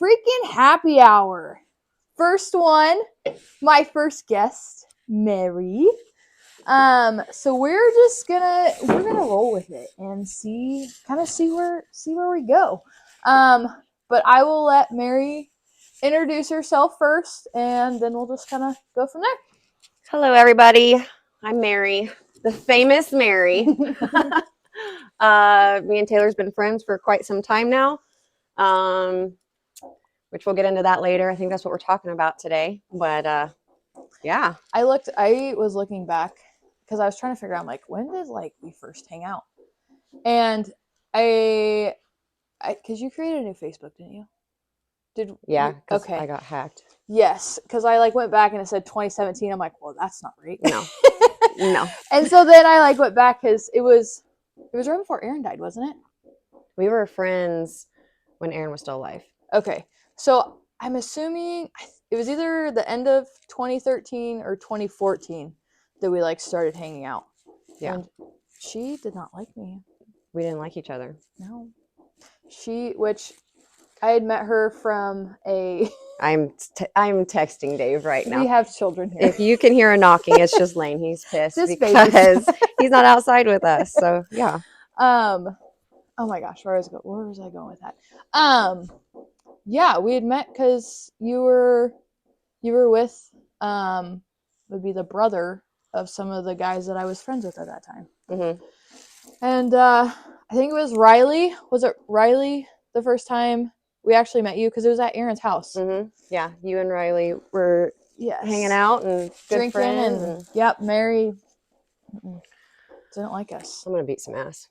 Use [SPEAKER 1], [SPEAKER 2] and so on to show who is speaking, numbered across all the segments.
[SPEAKER 1] freaking happy hour. First one, my first guest, Mary. So we're gonna roll with it and see where we go. But I will let Mary introduce herself first, and then we'll just kind of go from there.
[SPEAKER 2] Hello, everybody. I'm Mary, the famous Mary. Me and Taylor's been friends for quite some time now, which we'll get into that later. I think that's what we're talking about today. But yeah,
[SPEAKER 1] I was looking back because I was trying to figure out, like, when did we first hang out? And I because you created a new Facebook, didn't you?
[SPEAKER 2] because
[SPEAKER 1] okay.
[SPEAKER 2] I got hacked.
[SPEAKER 1] Yes, because I went back and it said 2017. I'm like, well, that's not right.
[SPEAKER 2] No.
[SPEAKER 1] And so then I went back because it was right before Aaron died, wasn't it?
[SPEAKER 2] We were friends when Aaron was still alive.
[SPEAKER 1] Okay, so I'm assuming it was either the end of 2013 or 2014 that we started hanging out.
[SPEAKER 2] Yeah.
[SPEAKER 1] And she did not like me.
[SPEAKER 2] We didn't like each other.
[SPEAKER 1] No. Which I had met her from a...
[SPEAKER 2] I'm texting Dave right now.
[SPEAKER 1] We have children here.
[SPEAKER 2] If you can hear a knocking, it's just Lane. He's pissed
[SPEAKER 1] because
[SPEAKER 2] he's not outside with us. So yeah.
[SPEAKER 1] Oh my gosh, where was I going with that? Yeah, we had met because you were with would be the brother of some of the guys that I was friends with at that time.
[SPEAKER 2] Mm-hmm.
[SPEAKER 1] And I think it was Riley. Was it Riley the first time we actually met you? Because it was at Aaron's house.
[SPEAKER 2] Mm-hmm. Yeah, you and Riley were hanging out and
[SPEAKER 1] drinking
[SPEAKER 2] friends
[SPEAKER 1] and yep, Mary didn't like us.
[SPEAKER 2] I'm gonna beat some ass.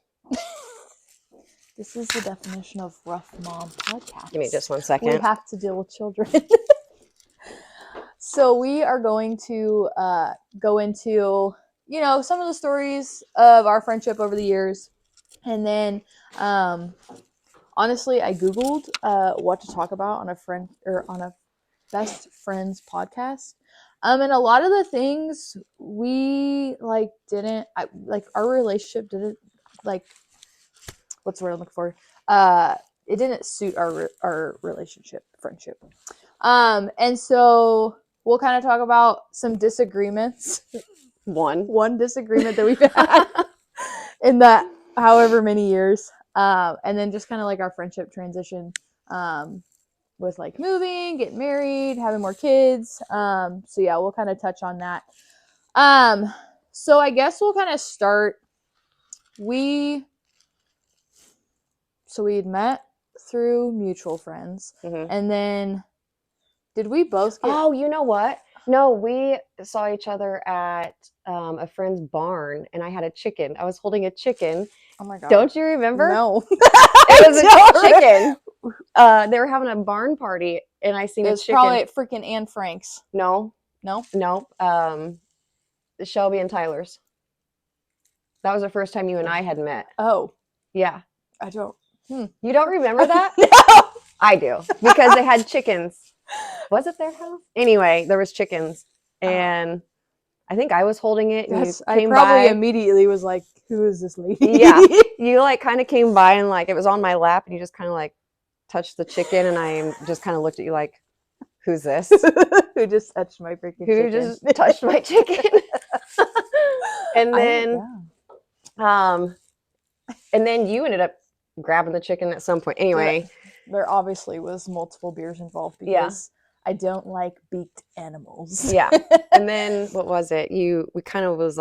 [SPEAKER 1] This is the definition of rough mom podcast.
[SPEAKER 2] Give me just 1 second.
[SPEAKER 1] We have to deal with children. So we are going to go into, some of the stories of our friendship over the years. And then, honestly, I Googled what to talk about on a best friends podcast. And a lot of the things we didn't, our relationship didn't, what's the word I'm looking for? It didn't suit our relationship, friendship. And so we'll kind of talk about some disagreements. One disagreement that we've had in that however many years. And then just kind of our friendship transition with moving, getting married, having more kids. So yeah, we'll kind of touch on that. So I guess we'll kind of start. We had met through mutual friends.
[SPEAKER 2] Mm-hmm.
[SPEAKER 1] And then did we both get...
[SPEAKER 2] Oh, you know what? No, we saw each other at a friend's barn, and I had a chicken. I was holding a chicken.
[SPEAKER 1] Oh my God.
[SPEAKER 2] Don't you remember?
[SPEAKER 1] No.
[SPEAKER 2] It was a chicken. They were having a barn party, and I seen a chicken.
[SPEAKER 1] It was probably at freaking Anne Frank's.
[SPEAKER 2] No. Shelby and Tyler's. That was the first time you and I had met.
[SPEAKER 1] Oh.
[SPEAKER 2] Yeah.
[SPEAKER 1] I don't.
[SPEAKER 2] You don't remember that?
[SPEAKER 1] No.
[SPEAKER 2] I do. Because they had chickens. Was it their house? Anyway, there was chickens. And I think I was holding it. And
[SPEAKER 1] I probably immediately was like, who is this lady?
[SPEAKER 2] Yeah. You kind of came by and it was on my lap and you just kind of touched the chicken and I just kind of looked at you like, who's this?
[SPEAKER 1] Who just touched my freaking chicken?
[SPEAKER 2] Who just touched my chicken? And then, and then you ended up grabbing the chicken at some point. Anyway.
[SPEAKER 1] There obviously was multiple beers involved because I don't like beaked animals.
[SPEAKER 2] Yeah. And then what was it? We kind of was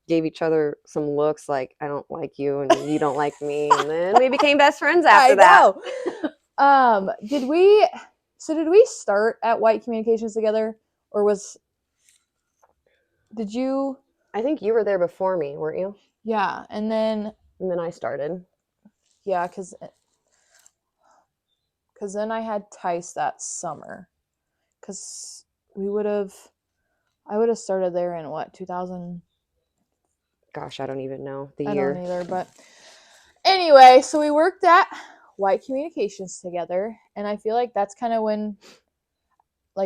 [SPEAKER 2] gave each other some looks I don't like you and you don't like me. And then we became best friends after that.
[SPEAKER 1] Did we start at White Communications together or did you?
[SPEAKER 2] I think you were there before me, weren't you?
[SPEAKER 1] Yeah. And then
[SPEAKER 2] I started.
[SPEAKER 1] Yeah. Cause then I had Tice that summer. Cause I would have started there in 2000.
[SPEAKER 2] Gosh, I don't even know the year.
[SPEAKER 1] I don't either, but anyway, so we worked at White Communications together, and I feel like that's kind of when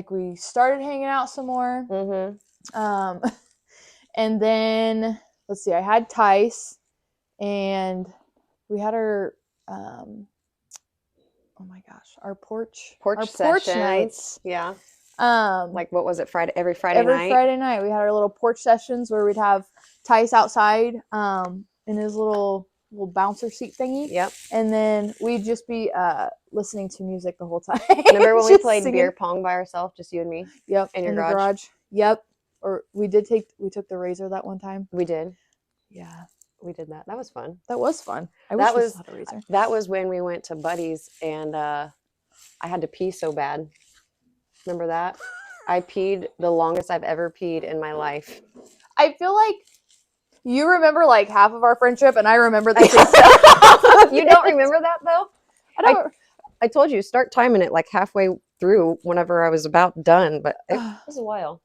[SPEAKER 1] we started hanging out some more.
[SPEAKER 2] Mm-hmm.
[SPEAKER 1] And then let's see, I had Tice, and we had our oh my gosh, our porch
[SPEAKER 2] sessions.
[SPEAKER 1] nights.
[SPEAKER 2] Yeah.
[SPEAKER 1] Like
[SPEAKER 2] what was it? Every Friday night?
[SPEAKER 1] Friday night we had our little porch sessions where we'd have Tice outside in his little bouncer seat thingy.
[SPEAKER 2] Yep.
[SPEAKER 1] And then we'd just be listening to music the whole time.
[SPEAKER 2] Remember when we played beer pong by ourselves, just you and me?
[SPEAKER 1] Yep.
[SPEAKER 2] In your
[SPEAKER 1] the garage. Yep. Or we took the razor that one time.
[SPEAKER 2] We did.
[SPEAKER 1] Yeah.
[SPEAKER 2] We did that. That was fun.
[SPEAKER 1] That was fun. I wish we still had a razor.
[SPEAKER 2] That was when we went to Buddy's and I had to pee so bad. Remember that? I peed the longest I've ever peed in my life.
[SPEAKER 1] I feel like you remember like half of our friendship, and I remember the same stuff.
[SPEAKER 2] You don't remember that though? I told you, start timing it like halfway through whenever I was about done, but it was a while.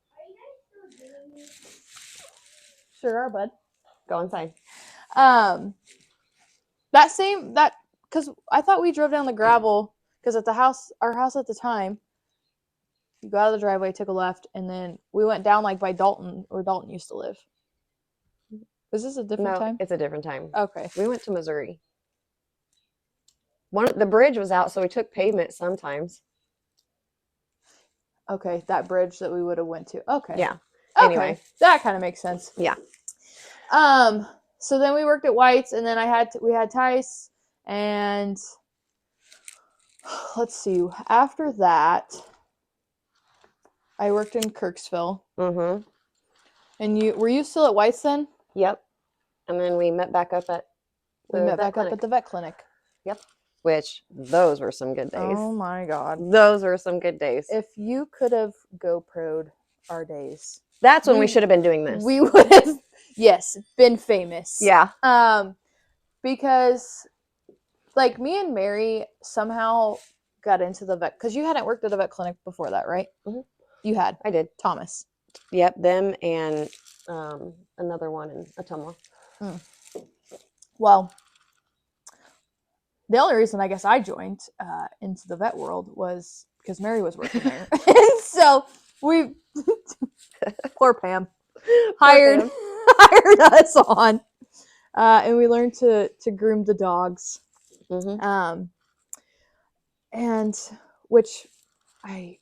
[SPEAKER 1] Sure are, bud.
[SPEAKER 2] Go inside.
[SPEAKER 1] Because I thought we drove down the gravel, because at our house at the time, you go out of the driveway, took a left, and then we went down like by Dalton, where Dalton used to live. Is this a different time?
[SPEAKER 2] It's a different time.
[SPEAKER 1] Okay.
[SPEAKER 2] We went to Missouri. The bridge was out, so we took pavement sometimes.
[SPEAKER 1] Okay, that bridge that we would have went to. Okay.
[SPEAKER 2] Yeah.
[SPEAKER 1] Okay.
[SPEAKER 2] Anyway.
[SPEAKER 1] That kind of makes sense.
[SPEAKER 2] Yeah.
[SPEAKER 1] So then we worked at White's, and then we had Tice, and let's see. After that, I worked in Kirksville.
[SPEAKER 2] Mm-hmm.
[SPEAKER 1] And were you still at White's then?
[SPEAKER 2] Yep. And then we met back up at
[SPEAKER 1] the vet clinic.
[SPEAKER 2] Yep. Which those were some good days.
[SPEAKER 1] Oh my God.
[SPEAKER 2] Those were some good days.
[SPEAKER 1] If you could have GoPro'd our days.
[SPEAKER 2] That's when we should have been doing this.
[SPEAKER 1] We would have, yes, been famous.
[SPEAKER 2] Yeah.
[SPEAKER 1] Because like me and Mary somehow got into the vet, because you hadn't worked at a vet clinic before that, right?
[SPEAKER 2] Mm-hmm.
[SPEAKER 1] You had.
[SPEAKER 2] I did.
[SPEAKER 1] Thomas.
[SPEAKER 2] Yep, them and another one in Ottumwa.
[SPEAKER 1] Well, the only reason I guess I joined into the vet world was because Mary was working there. And so we, poor Pam, hired us on. And we learned to groom the dogs.
[SPEAKER 2] Mm-hmm.
[SPEAKER 1] And which I,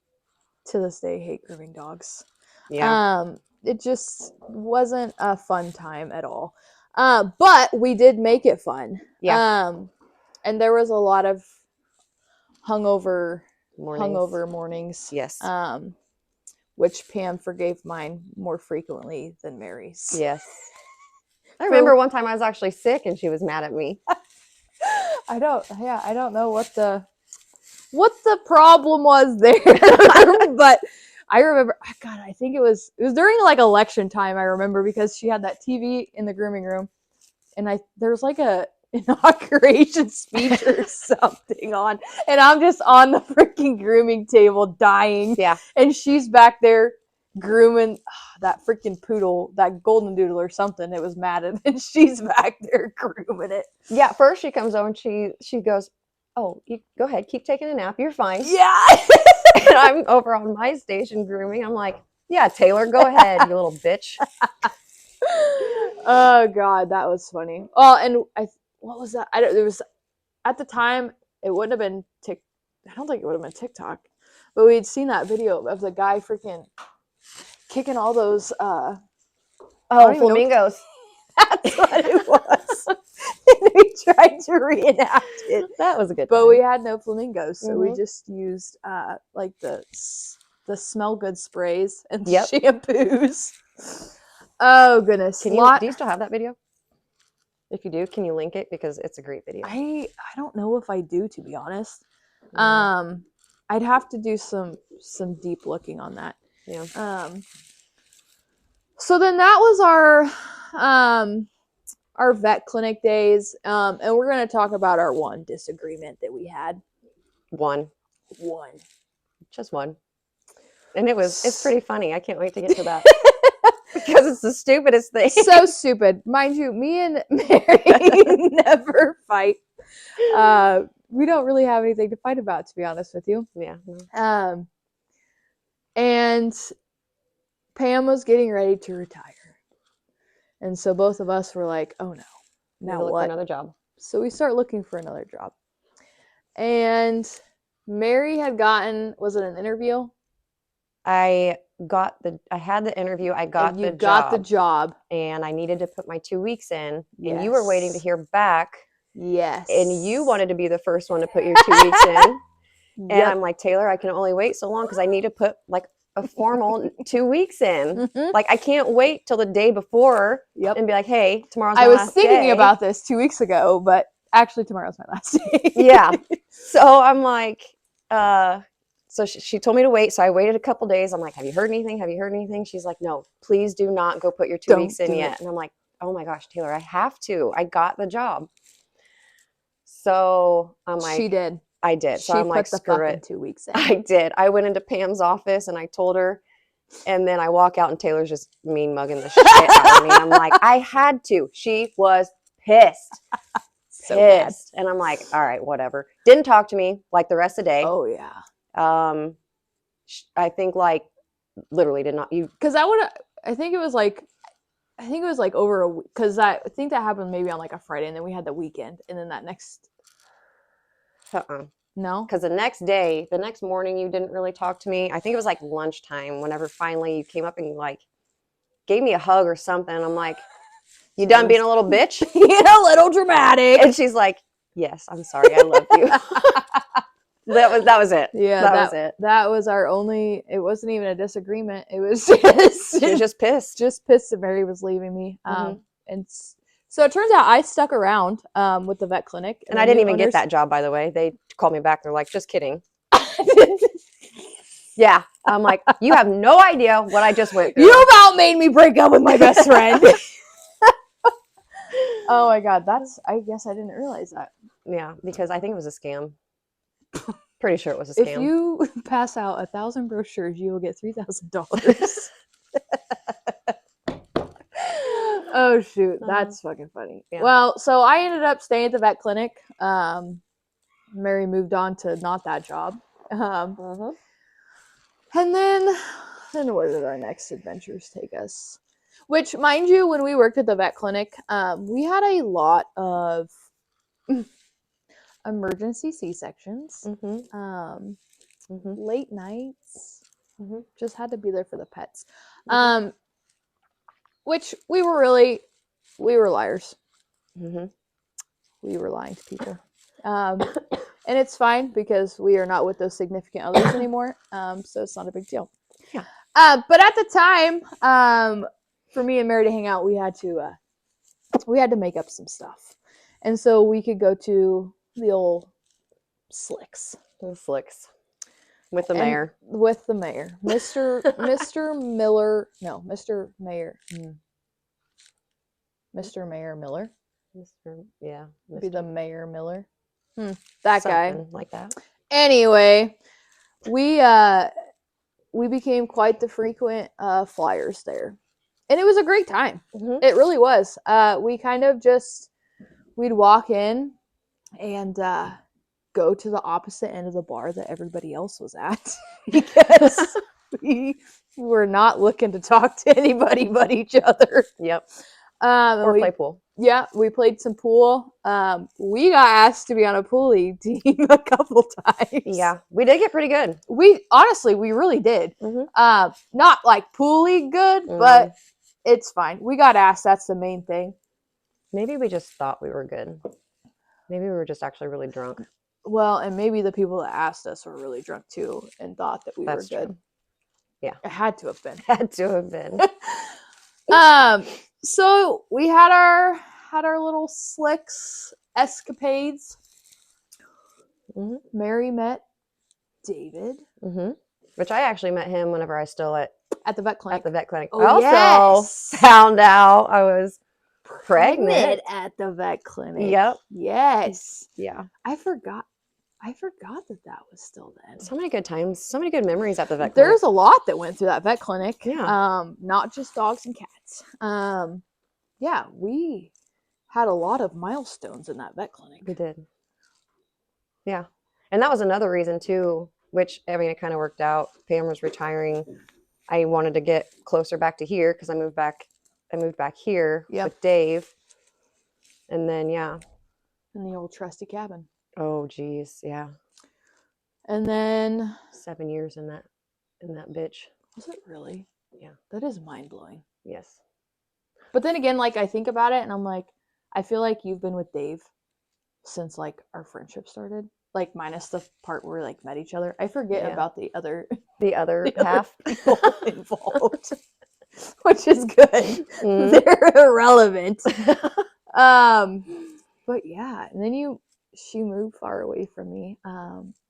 [SPEAKER 1] to this day, hate grooming dogs.
[SPEAKER 2] Yeah.
[SPEAKER 1] It just wasn't a fun time at all. But we did make it fun.
[SPEAKER 2] Yeah.
[SPEAKER 1] And there was a lot of hungover mornings.
[SPEAKER 2] Yes.
[SPEAKER 1] Which Pam forgave mine more frequently than Mary's.
[SPEAKER 2] Yes. I remember one time I was actually sick and she was mad at me.
[SPEAKER 1] I don't know what the problem was there. But I remember, God, I think it was during like election time, I remember, because she had that TV in the grooming room, and there was like a inauguration speech or something on, and I'm just on the freaking grooming table dying.
[SPEAKER 2] Yeah.
[SPEAKER 1] And she's back there grooming that freaking poodle, that golden doodle or something. It was mad, and she's back there grooming it.
[SPEAKER 2] Yeah, first she comes over and she goes, "Oh, you go ahead, keep taking a nap, you're fine."
[SPEAKER 1] Yeah.
[SPEAKER 2] And I'm over on my station grooming. I'm like, "Yeah, Taylor, go ahead, you little bitch."
[SPEAKER 1] Oh God, that was funny. Oh, and what was that? There was, at the time, it wouldn't have been I don't think it would have been TikTok, but we'd seen that video of the guy freaking kicking all those
[SPEAKER 2] flamingos.
[SPEAKER 1] That's what it was. And we tried to reenact it.
[SPEAKER 2] That was a good
[SPEAKER 1] But
[SPEAKER 2] time.
[SPEAKER 1] we had no flamingos, so we
[SPEAKER 2] Mhm.
[SPEAKER 1] just used like the smell good sprays and
[SPEAKER 2] Yep.
[SPEAKER 1] shampoos. Oh goodness.
[SPEAKER 2] Do you still have that video? If you do, can you link it? Because it's a great video.
[SPEAKER 1] I don't know if I do, to be honest.
[SPEAKER 2] Mm.
[SPEAKER 1] I'd have to do some deep looking on that.
[SPEAKER 2] Yeah.
[SPEAKER 1] So then that was our vet clinic days. And we're going to talk about our one disagreement that we had.
[SPEAKER 2] One. Just one. And it's pretty funny. I can't wait to get to that. Because it's the stupidest thing.
[SPEAKER 1] So stupid. Mind you, me and Mary never fight. We don't really have anything to fight about, to be honest with you.
[SPEAKER 2] Yeah.
[SPEAKER 1] And Pam was getting ready to retire. And so both of us were like, oh no, now
[SPEAKER 2] look
[SPEAKER 1] what?
[SPEAKER 2] for another job.
[SPEAKER 1] So we start looking for another job. And Mary had gotten, was it an interview?
[SPEAKER 2] I had the interview. I got
[SPEAKER 1] And you
[SPEAKER 2] the
[SPEAKER 1] got the
[SPEAKER 2] job,
[SPEAKER 1] job.
[SPEAKER 2] and I needed to put my 2 weeks in, and you were waiting to
[SPEAKER 1] Yes.
[SPEAKER 2] hear back,
[SPEAKER 1] Yes.
[SPEAKER 2] and you wanted to be the first one to put your 2 weeks in. And
[SPEAKER 1] Yep.
[SPEAKER 2] I'm like, Taylor, I can only wait so long because I need to put like a formal 2 weeks in.
[SPEAKER 1] Mhm.
[SPEAKER 2] Like I can't wait till the day before
[SPEAKER 1] Yep.
[SPEAKER 2] and be like, hey, tomorrow's my
[SPEAKER 1] I was
[SPEAKER 2] last
[SPEAKER 1] thinking
[SPEAKER 2] day.
[SPEAKER 1] about this 2 weeks ago, but actually tomorrow's my last day.
[SPEAKER 2] Yeah. So I'm like, so she told me to wait. So I waited a couple days. I'm like, have you heard anything? Have you heard anything? She's like, no, please do not go put your 2
[SPEAKER 1] Don't
[SPEAKER 2] weeks in
[SPEAKER 1] do
[SPEAKER 2] yet.
[SPEAKER 1] it.
[SPEAKER 2] And I'm like, oh my gosh, Taylor, I have to. I got the job. So I'm like,
[SPEAKER 1] She did.
[SPEAKER 2] I did. So
[SPEAKER 1] She
[SPEAKER 2] I'm like,
[SPEAKER 1] put the
[SPEAKER 2] screw
[SPEAKER 1] fucking
[SPEAKER 2] it.
[SPEAKER 1] 2 weeks in.
[SPEAKER 2] I did. I went into Pam's office and I told her, and then I walk out and Taylor's just mean mugging the shit out of me. I'm like, I had to. She was pissed.
[SPEAKER 1] So mad.
[SPEAKER 2] Pissed. And I'm like, all right, whatever. Didn't talk to me like the rest of the day.
[SPEAKER 1] Oh yeah.
[SPEAKER 2] I think like literally did not. You
[SPEAKER 1] Because I think it was like over a week. Because I think that happened maybe on like a Friday, and then we had the weekend, and then that next. No.
[SPEAKER 2] Because the next morning, you didn't really talk to me. I think it was like lunchtime. Whenever finally you came up and like gave me a hug or something. I'm like, you done being a little bitch?
[SPEAKER 1] Being a little dramatic.
[SPEAKER 2] And she's like, yes, I'm sorry, I love you. that was it.
[SPEAKER 1] Yeah,
[SPEAKER 2] that was it.
[SPEAKER 1] That was our only. It wasn't even a disagreement. It was just.
[SPEAKER 2] She was just pissed.
[SPEAKER 1] Just pissed that Mary was leaving me.
[SPEAKER 2] Mhm.
[SPEAKER 1] And so it turns out I stuck around with the vet clinic,
[SPEAKER 2] and I didn't even get that job, by the way. They called me back. They're like, just kidding. Yeah, I'm like, you have no idea what I just went through.
[SPEAKER 1] You about made me break up with my best friend. Oh my god, I guess I didn't realize that.
[SPEAKER 2] Yeah, because I think it was a scam. Pretty sure it was a scam.
[SPEAKER 1] If you pass out 1,000 brochures, you will get $3,000. Oh shoot, that's fucking funny. Yeah. Well, so I ended up staying at the vet clinic. Mary moved on to not that job. And then where did our next adventures take us? Which, mind you, when we worked at the vet clinic, we had a lot of emergency C-sections, late nights. Just had to be there for the pets. Which we were liars. We were lying to people. And it's fine because we are not with those significant others anymore. So it's not a big deal.
[SPEAKER 2] Yeah.
[SPEAKER 1] But at the time, for me and Mary to hang out, we had to make up some stuff. And so we could go to the old Slicks.
[SPEAKER 2] With the mayor.
[SPEAKER 1] With the mayor. Mr. Miller. No, Mr. Mayor. Mr. Mayor Miller. Be the Mayor Miller. That guy.
[SPEAKER 2] Something like that.
[SPEAKER 1] Anyway, we became quite the frequent flyers there. And it was a great time. It really was. We kind of we'd walk in and go to the opposite end of the bar that everybody else was at because we were not looking to talk to anybody but each other.
[SPEAKER 2] Yep. Or play pool.
[SPEAKER 1] Yeah, we played some pool. We got asked to be on a pool league team a couple times.
[SPEAKER 2] Yeah, we did get pretty good.
[SPEAKER 1] We really did. Not like pool league good, but it's fine. We got asked. That's the main thing.
[SPEAKER 2] Maybe we just thought we were good. Maybe we were just actually really drunk.
[SPEAKER 1] Well, and maybe the people that asked us were really drunk too and thought that we were good.
[SPEAKER 2] True. Yeah,
[SPEAKER 1] it had to have been. So we had our little Slicks escapades. Mary met David,
[SPEAKER 2] which I actually met him whenever I was still at
[SPEAKER 1] the vet clinic.
[SPEAKER 2] Oh, I also found out I was pregnant
[SPEAKER 1] at the vet clinic.
[SPEAKER 2] Yep.
[SPEAKER 1] Yes.
[SPEAKER 2] Yeah.
[SPEAKER 1] I forgot that was still then.
[SPEAKER 2] So many good times, so many good memories at the vet clinic.
[SPEAKER 1] There's a lot that went through that vet clinic.
[SPEAKER 2] Yeah.
[SPEAKER 1] Not just dogs and cats. Yeah, we had a lot of milestones in that vet clinic.
[SPEAKER 2] We did. Yeah. And that was another reason too, which, I mean, it kind of worked out. Pam was retiring. I wanted to get closer back to here because I moved back here with Dave. And then, in
[SPEAKER 1] the old trusty cabin.
[SPEAKER 2] Oh, geez. Yeah.
[SPEAKER 1] And then
[SPEAKER 2] 7 years in that bitch.
[SPEAKER 1] was it really?
[SPEAKER 2] Yeah.
[SPEAKER 1] That is mind blowing.
[SPEAKER 2] Yes.
[SPEAKER 1] But then again, like I think about it and I'm like, I feel like you've been with Dave since like our friendship started. Like minus the part where we like met each other. I forget
[SPEAKER 2] Yeah.
[SPEAKER 1] about the other
[SPEAKER 2] The other half.
[SPEAKER 1] people involved. Which is good.
[SPEAKER 2] Mhm.
[SPEAKER 1] They're irrelevant. But yeah, and then she moved far away from me.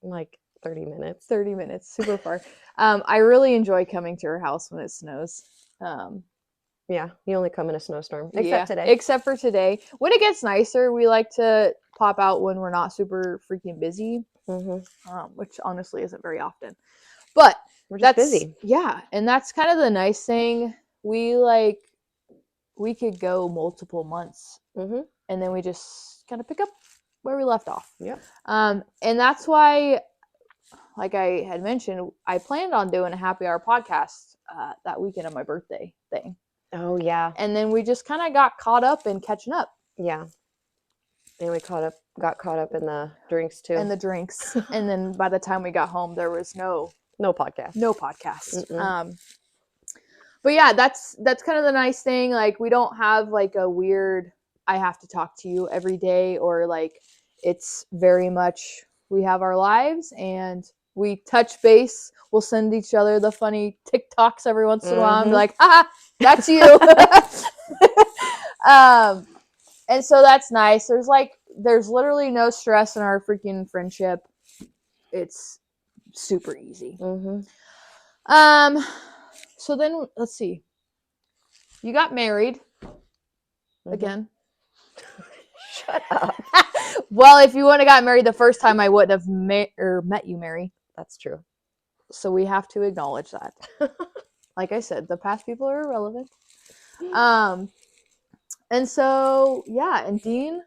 [SPEAKER 2] Like 30 minutes.
[SPEAKER 1] 30 minutes, super far. I really enjoy coming to her house when it snows.
[SPEAKER 2] Yeah, you only come in a snowstorm,
[SPEAKER 1] Yeah,
[SPEAKER 2] except today.
[SPEAKER 1] except for today. When it gets nicer, we like to pop out when we're not super freaking busy, which honestly isn't very often. But
[SPEAKER 2] We're just
[SPEAKER 1] that's
[SPEAKER 2] busy.
[SPEAKER 1] yeah, and that's kind of the nice thing. We could go multiple months, and then we just kind of pick up where we left off.
[SPEAKER 2] Yep.
[SPEAKER 1] And that's why, like I had mentioned, I planned on doing a happy hour podcast that weekend of my birthday thing.
[SPEAKER 2] Oh yeah.
[SPEAKER 1] And then we just kind of got caught up in catching up.
[SPEAKER 2] Yeah. And we got caught up in the drinks too.
[SPEAKER 1] And the drinks. And then by the time we got home, there was no
[SPEAKER 2] podcast.
[SPEAKER 1] No podcast. But yeah, that's kind of the nice thing. Like we don't have like a weird I have to talk to you every day, or like it's very much we have our lives and we touch base. We'll send each other the funny TikToks every once in a while and be like, that's you. And so that's nice. There's literally no stress in our freaking friendship. It's super easy. So then let's see. You got married again.
[SPEAKER 2] Shut up.
[SPEAKER 1] Well, if you wouldn't have got married the first time, I wouldn't have met you, Mary.
[SPEAKER 2] That's true.
[SPEAKER 1] So we have to acknowledge that. Like I said, the past people are irrelevant. And so yeah, and Dean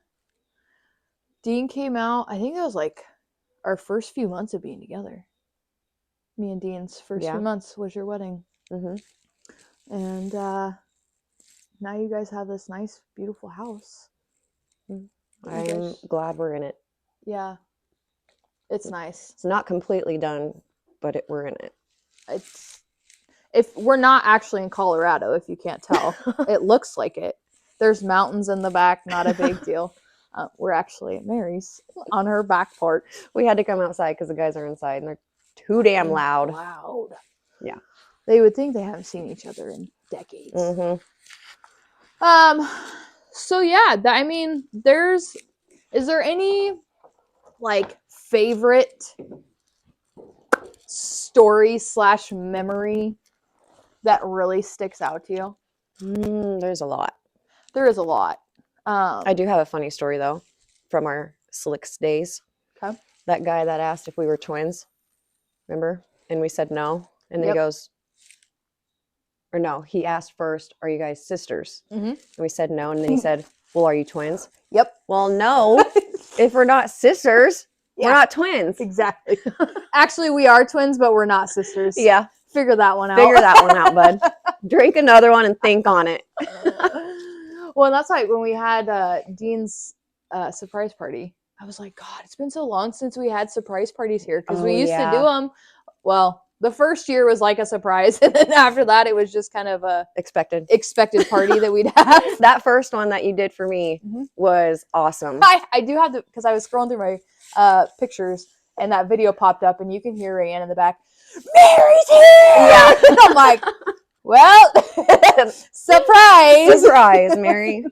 [SPEAKER 1] came out. I think it was like our first few months of being together. Me and Dean's first few months was your wedding. And now you guys have this nice, beautiful house.
[SPEAKER 2] I'm glad we're in it.
[SPEAKER 1] Yeah. It's nice.
[SPEAKER 2] It's not completely done, but we're in it.
[SPEAKER 1] If we're not actually in Colorado, if you can't tell. It looks like it. There's mountains in the back, not a big deal. We're actually at Mary's on her back porch.
[SPEAKER 2] We had to come outside because the guys are inside and they're too damn loud. Yeah.
[SPEAKER 1] They would think they haven't seen each other in decades. So yeah, is there any like favorite story / memory that really sticks out to you?
[SPEAKER 2] There's a lot.
[SPEAKER 1] There is a lot.
[SPEAKER 2] I do have a funny story though from our Slicks days.
[SPEAKER 1] Okay.
[SPEAKER 2] That guy that asked if we were twins, remember? And we said no. And then he goes, or no, he asked first, are you guys sisters? And we said no. And then he said, well, are you twins?
[SPEAKER 1] Yep.
[SPEAKER 2] Well, no. If we're not sisters, we're not twins.
[SPEAKER 1] Exactly. Actually, we are twins, but we're not sisters.
[SPEAKER 2] Yeah.
[SPEAKER 1] Figure that one out.
[SPEAKER 2] Figure that one out, bud. Drink another one and think on it.
[SPEAKER 1] Well, that's like when we had Dean's surprise party. I was like, God, it's been so long since we had surprise parties here because we used to do them. Well, the first year was like a surprise, and then after that, it was just kind of a expected party that we'd have.
[SPEAKER 2] That first one that you did for me was awesome.
[SPEAKER 1] I do have because I was scrolling through my pictures, and that video popped up, and you can hear Rayanne in the back. Mary's here! Yeah, and I'm like, well, surprise,
[SPEAKER 2] Mary.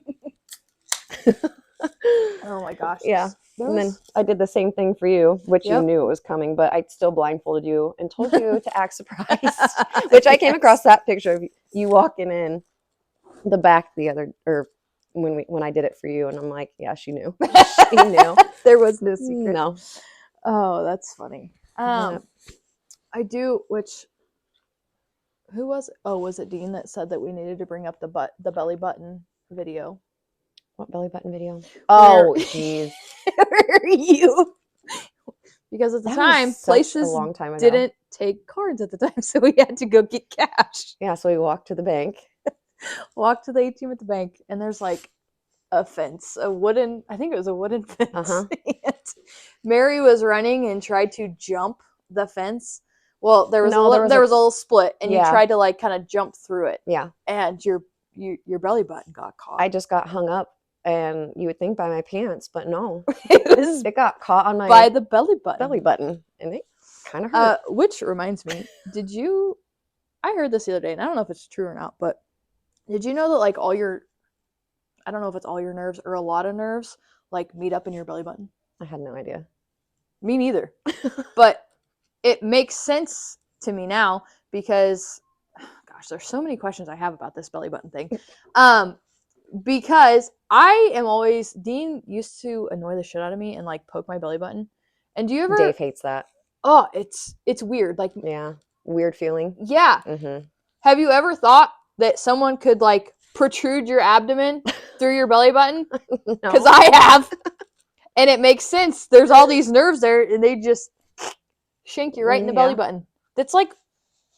[SPEAKER 1] Oh my gosh.
[SPEAKER 2] Yeah. And then I did the same thing for you, which you knew it was coming, but I still blindfolded you and told you to act surprised, which I came across that picture of you walking in the back when I did it for you. And I'm like, yeah, she knew. She knew.
[SPEAKER 1] There was no secret.
[SPEAKER 2] No.
[SPEAKER 1] Oh, that's funny. I do, who was it? Oh, was it Dean that said that we needed to bring up the belly button video?
[SPEAKER 2] What belly button video? Oh, jeez.
[SPEAKER 1] Where are you? Because at the time, places didn't take cards at the time, so we had to go get cash.
[SPEAKER 2] Yeah, so we walked to the bank.
[SPEAKER 1] Walked to the ATM at the bank, and there's like a fence, I think it was a wooden fence. And Mary was running and tried to jump the fence. Well, there was
[SPEAKER 2] No,
[SPEAKER 1] there was a little split, and you
[SPEAKER 2] Yeah.
[SPEAKER 1] tried to like kind of jump through it,
[SPEAKER 2] Yeah.
[SPEAKER 1] and your belly button got caught.
[SPEAKER 2] I just got hung up, and you would think by my pants, but no,
[SPEAKER 1] It was
[SPEAKER 2] it got caught on my
[SPEAKER 1] by the belly button.
[SPEAKER 2] and it kind of hurt.
[SPEAKER 1] Which reminds me, did you? I heard this the other day, and I don't know if it's true or not, but did you know that like all your, I don't know if it's all your nerves or a lot of nerves like meet up in your belly button?
[SPEAKER 2] I had no idea.
[SPEAKER 1] Me neither. But it makes sense to me now because, gosh, there's so many questions I have about this belly button thing. Because I am always, Dean used to annoy the shit out of me and like poke my belly button. And do you ever?
[SPEAKER 2] Dave hates that.
[SPEAKER 1] Oh, it's weird. Like,
[SPEAKER 2] Yeah, weird feeling.
[SPEAKER 1] yeah.
[SPEAKER 2] Mm-hmm.
[SPEAKER 1] Have you ever thought that someone could like protrude your abdomen through your belly button? Because
[SPEAKER 2] No.
[SPEAKER 1] I have. And it makes sense. There's all these nerves there, and they just shank you right in the belly
[SPEAKER 2] Yeah.
[SPEAKER 1] button. That's like,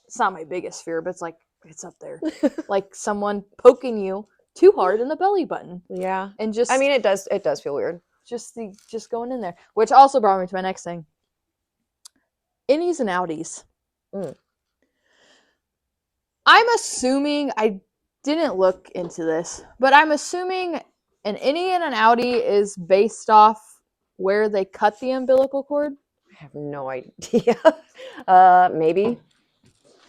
[SPEAKER 1] it's not my biggest fear, but it's like, it's up there. Like someone poking you too hard in the belly button.
[SPEAKER 2] Yeah.
[SPEAKER 1] And just,
[SPEAKER 2] I mean, it does feel weird.
[SPEAKER 1] just going in there. Which also brought me to my next thing. Innies and outies.
[SPEAKER 2] Mm.
[SPEAKER 1] I'm assuming, I didn't look into this, but I'm assuming an innie and an outie is based off where they cut the umbilical cord.
[SPEAKER 2] I have no idea. Maybe.